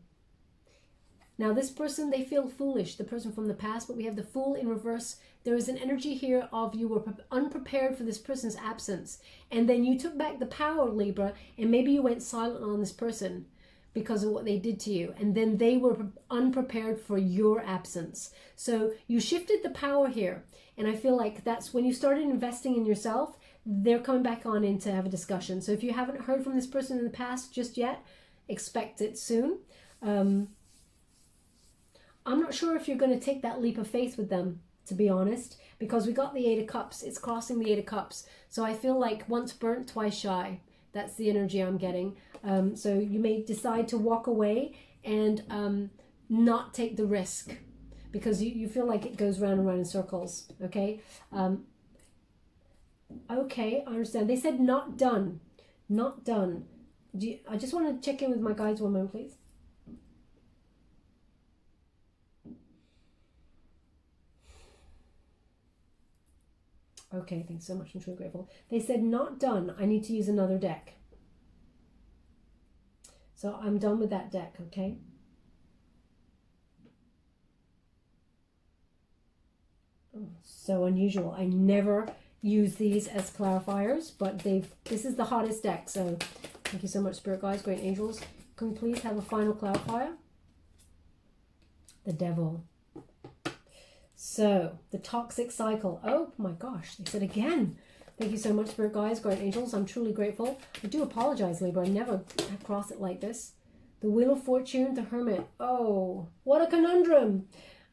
Now this person, they feel foolish, the person from the past, but we have the Fool in reverse. There is an energy here of you were unprepared for this person's absence. And then you took back the power, Libra, and maybe you went silent on this person because of what they did to you. And then they were unprepared for your absence. So you shifted the power here. And I feel like that's when you started investing in yourself, they're coming back on in to have a discussion. So if you haven't heard from this person in the past just yet, expect it soon. I'm not sure if you're going to take that leap of faith with them, to be honest, because we got the Eight of Cups. It's crossing the Eight of Cups. So I feel like once burnt, twice shy. That's the energy I'm getting. So you may decide to walk away and not take the risk because you feel like it goes round and round in circles. Okay. Okay, I understand. They said not done. Not done. I just want to check in with my guides one moment, please. Okay, thanks so much. I'm truly grateful. They said not done. I need to use another deck. So I'm done with that deck, okay? Oh, so unusual. I never use these as clarifiers, but this is the hottest deck. So thank you so much, Spirit Guides, Great Angels. Can we please have a final clarifier? The Devil. So, the toxic cycle. Oh my gosh, they said again. Thank you so much, Spirit Guides, Great Angels. I'm truly grateful. I do apologize, Libra. I never cross it like this. The Wheel of Fortune, the Hermit. Oh, what a conundrum.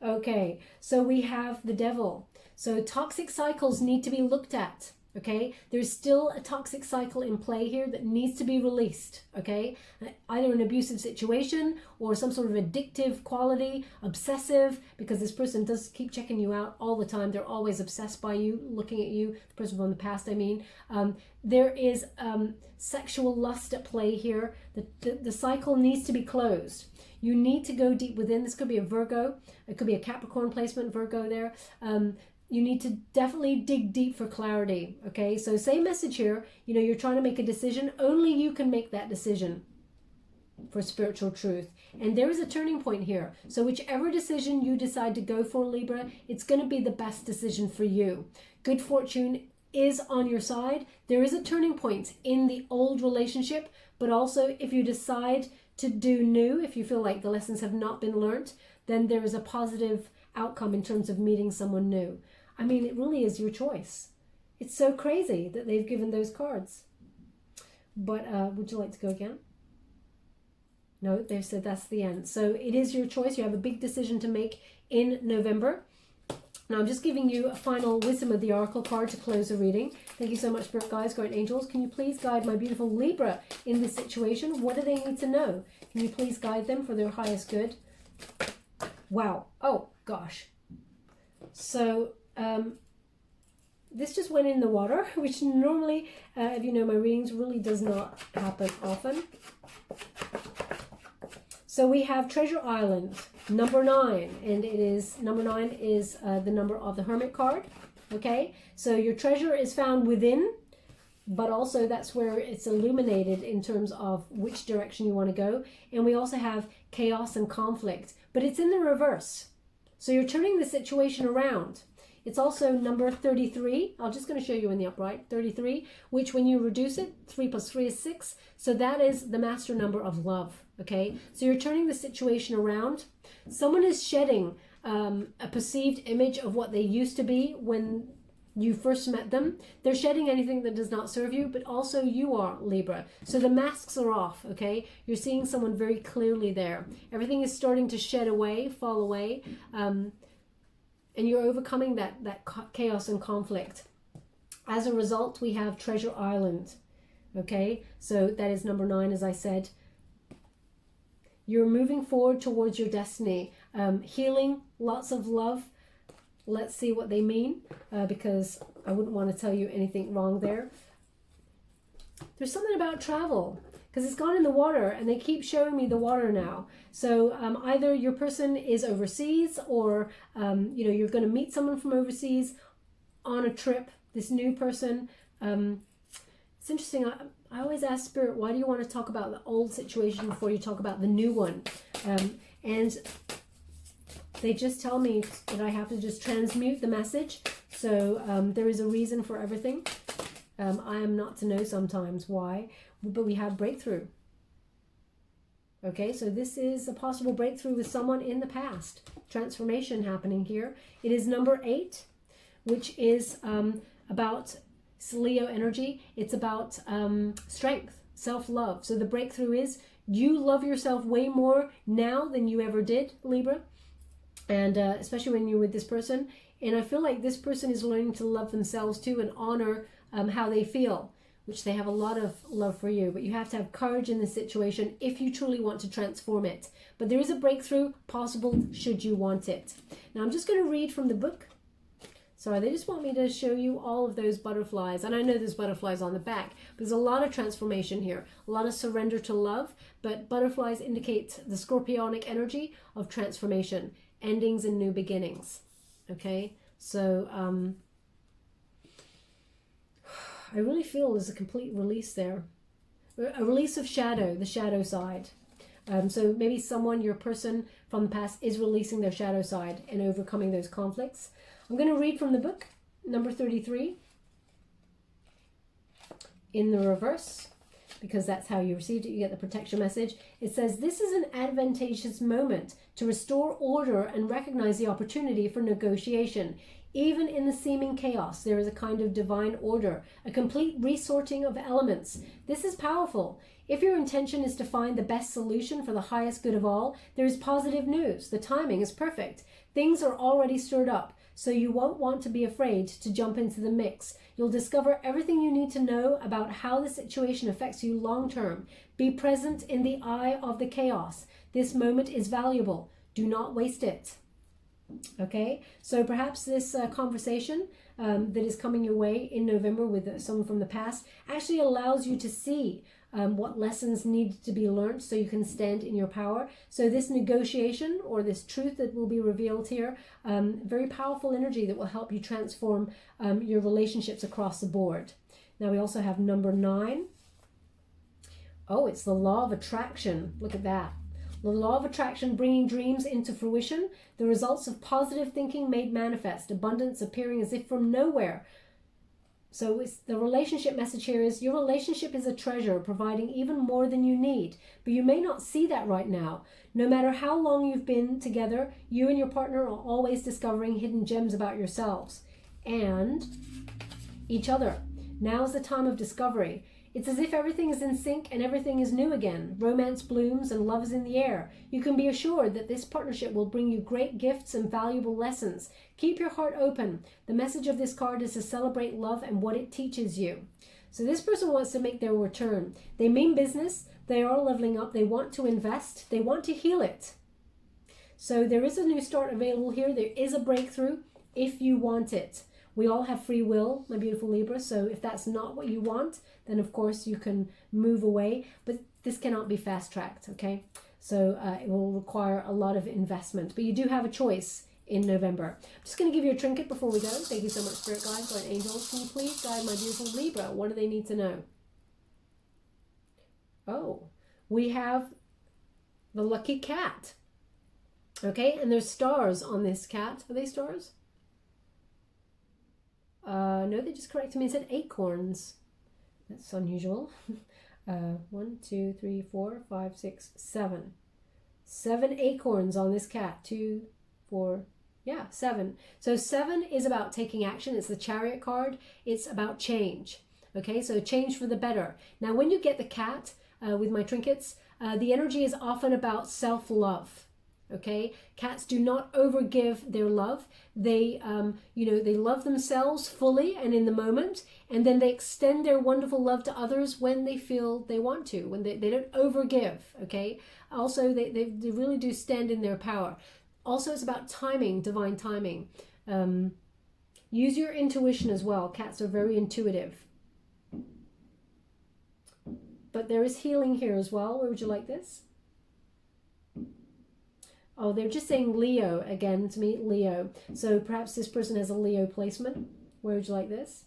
Okay, so we have the Devil. So toxic cycles need to be looked at. Okay, there's still a toxic cycle in play here that needs to be released. Okay, either an abusive situation or some sort of addictive quality, obsessive, because this person does keep checking you out all the time. They're always obsessed by you, looking at you, the person from the past, I mean. There is sexual lust at play here. The cycle needs to be closed. You need to go deep within. This could be a Virgo. It could be a Capricorn placement, Virgo there. You need to definitely dig deep for clarity, okay? So same message here, you're trying to make a decision. Only you can make that decision for spiritual truth. And there is a turning point here. So whichever decision you decide to go for, Libra, it's going to be the best decision for you. Good fortune is on your side. There is a turning point in the old relationship, but also if you decide to do new, if you feel like the lessons have not been learnt, then there is a positive outcome in terms of meeting someone new. I mean, it really is your choice. It's so crazy that they've given those cards. But would you like to go again? No, they've said that's the end. So it is your choice. You have a big decision to make in November. Now I'm just giving you a final Wisdom of the Oracle card to close the reading. Thank you so much, Spirit Guides, Great Angels. Can you please guide my beautiful Libra in this situation? What do they need to know? Can you please guide them for their highest good? Wow. Oh, gosh. So this just went in the water, which normally, if you know my readings, really does not happen often. So we have Treasure Island, number 9, and it is, number 9 is the number of the Hermit card, okay? So your treasure is found within, but also that's where it's illuminated in terms of which direction you want to go. And we also have chaos and conflict, but it's in the reverse. So you're turning the situation around. It's also number 33. I'm just going to show you in the upright, 33, which when you reduce it, 3 plus 3 is 6. So that is the master number of love, okay? So you're turning the situation around. Someone is shedding a perceived image of what they used to be when you first met them. They're shedding anything that does not serve you, but also you are, Libra. So the masks are off, okay? You're seeing someone very clearly there. Everything is starting to shed away, fall away, and you're overcoming that chaos and conflict. As a result, we have Treasure Island, okay? So that is number 9, as I said. You're moving forward towards your destiny. Healing, lots of love. Let's see what they mean, because I wouldn't want to tell you anything wrong there. There's something about travel, because it's gone in the water, and they keep showing me the water now. So either your person is overseas, or you're going to meet someone from overseas on a trip, this new person. It's interesting. I always ask Spirit, why do you want to talk about the old situation before you talk about the new one? And they just tell me that I have to just transmute the message. So there is a reason for everything. I am not to know sometimes why, but we have breakthrough. Okay, so this is a possible breakthrough with someone in the past. Transformation happening here. It is number 8, which is about Leo energy. It's about strength, self-love. So the breakthrough is you love yourself way more now than you ever did, Libra. And especially when you're with this person. And I feel like this person is learning to love themselves too and honor how they feel, which they have a lot of love for you. But you have to have courage in this situation if you truly want to transform it. But there is a breakthrough possible should you want it. Now I'm just going to read from the book. Sorry, they just want me to show you all of those butterflies. And I know there's butterflies on the back. There's a lot of transformation here. A lot of surrender to love. But butterflies indicate the scorpionic energy of transformation. Endings and new beginnings. Okay? So, I really feel there's a complete release there. A release of shadow, the shadow side. So maybe someone, your person from the past, is releasing their shadow side and overcoming those conflicts. I'm going to read from the book, number 33, in the reverse, because that's how you received it. You get the protection message. It says, this is an advantageous moment to restore order and recognize the opportunity for negotiation. Even in the seeming chaos, there is a kind of divine order, a complete resorting of elements. This is powerful. If your intention is to find the best solution for the highest good of all, there is positive news. The timing is perfect. Things are already stirred up, so you won't want to be afraid to jump into the mix. You'll discover everything you need to know about how the situation affects you long term. Be present in the eye of the chaos. This moment is valuable. Do not waste it. Okay, so perhaps this conversation that is coming your way in November with someone from the past actually allows you to see what lessons need to be learned so you can stand in your power. So this negotiation or this truth that will be revealed here, very powerful energy that will help you transform your relationships across the board. Now we also have number 9. Oh, it's the law of attraction. Look at that. The law of attraction bringing dreams into fruition, the results of positive thinking made manifest, abundance appearing as if from nowhere. So it's, the relationship message here is your relationship is a treasure, providing even more than you need. But you may not see that right now. No matter how long you've been together, you and your partner are always discovering hidden gems about yourselves and each other. Now's the time of discovery. It's as if everything is in sync and everything is new again. Romance blooms and love is in the air. You can be assured that this partnership will bring you great gifts and valuable lessons. Keep your heart open. The message of this card is to celebrate love and what it teaches you. So this person wants to make their return. They mean business. They are leveling up. They want to invest. They want to heal it. So there is a new start available here. There is a breakthrough if you want it. We all have free will, my beautiful Libra, so if that's not what you want, then of course you can move away, but this cannot be fast-tracked, okay? So it will require a lot of investment, but you do have a choice in November. I'm just going to give you a trinket before we go. Thank you so much, Spirit Guides, Guardian Angels. Can you please guide my beautiful Libra? What do they need to know? Oh, we have the lucky cat, okay? And there's stars on this cat. Are they stars? No, they just corrected me and said acorns. That's unusual. 1, 2, 3, 4, 5, 6, 7. 7 acorns on this cat. 2, 4, yeah, 7. So 7 is about taking action. It's the Chariot card. It's about change. Okay, so change for the better. Now, when you get the cat with my trinkets, the energy is often about self-love. Okay, cats do not overgive their love. They, they love themselves fully and in the moment, and then they extend their wonderful love to others when they feel they want to, when they don't overgive. Okay, also they really do stand in their power. Also, it's about timing, divine timing. Use your intuition as well. Cats are very intuitive. But there is healing here as well. Where would you like this? Oh, they're just saying Leo again to me, Leo. So perhaps this person has a Leo placement. Where would you like this?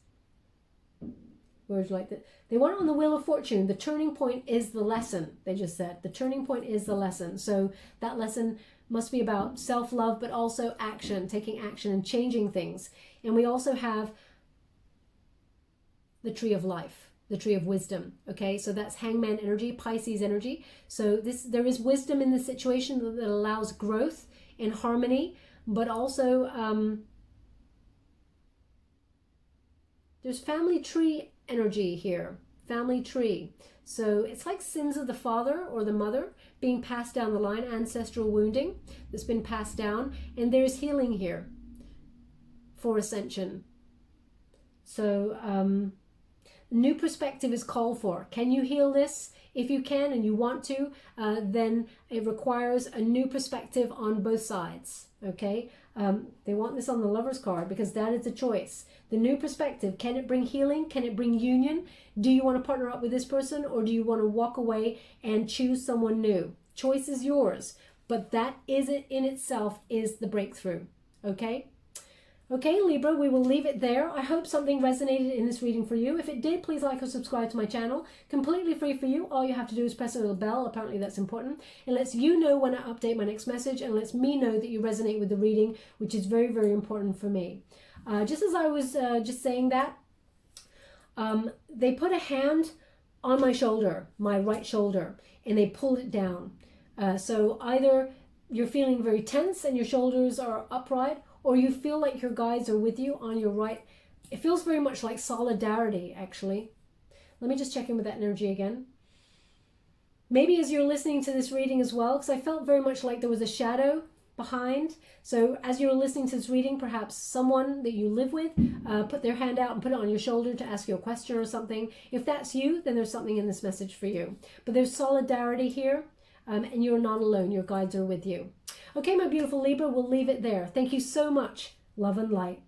Where would you like that? They want it on the Wheel of Fortune. The turning point is the lesson, they just said. The turning point is the lesson. So that lesson must be about self-love, but also action, taking action and changing things. And we also have the Tree of Life. The Tree of Wisdom, okay? So that's Hangman energy, Pisces energy. So there is wisdom in the situation that allows growth and harmony, but also there's family tree energy here. family tree. So it's like sins of the father or the mother being passed down the line, ancestral wounding that's been passed down, and there's healing here for ascension. So new perspective is called for. Can you heal this? If you can and you want to, then it requires a new perspective on both sides. Okay, they want this on the Lover's card because that is the choice. The new perspective, can it bring healing? Can it bring union? Do you want to partner up with this person, or do you want to walk away and choose someone new? Choice is yours, but that is it in itself is the breakthrough. Okay. Okay, Libra, we will leave it there. I hope something resonated in this reading for you. If it did, please like or subscribe to my channel. Completely free for you. All you have to do is press a little bell. Apparently that's important. It lets you know when I update my next message and lets me know that you resonate with the reading, which is very, very important for me. Just as I was just saying that, they put a hand on my shoulder, my right shoulder, and they pulled it down. So either you're feeling very tense and your shoulders are upright, or you feel like your guides are with you on your right. It feels very much like solidarity, actually. Let me just check in with that energy again. Maybe as you're listening to this reading as well, because I felt very much like there was a shadow behind. So as you're listening to this reading, perhaps someone that you live with put their hand out and put it on your shoulder to ask you a question or something. If that's you, then there's something in this message for you. But there's solidarity here, and you're not alone. Your guides are with you. Okay, my beautiful Libra, we'll leave it there. Thank you so much. Love and light.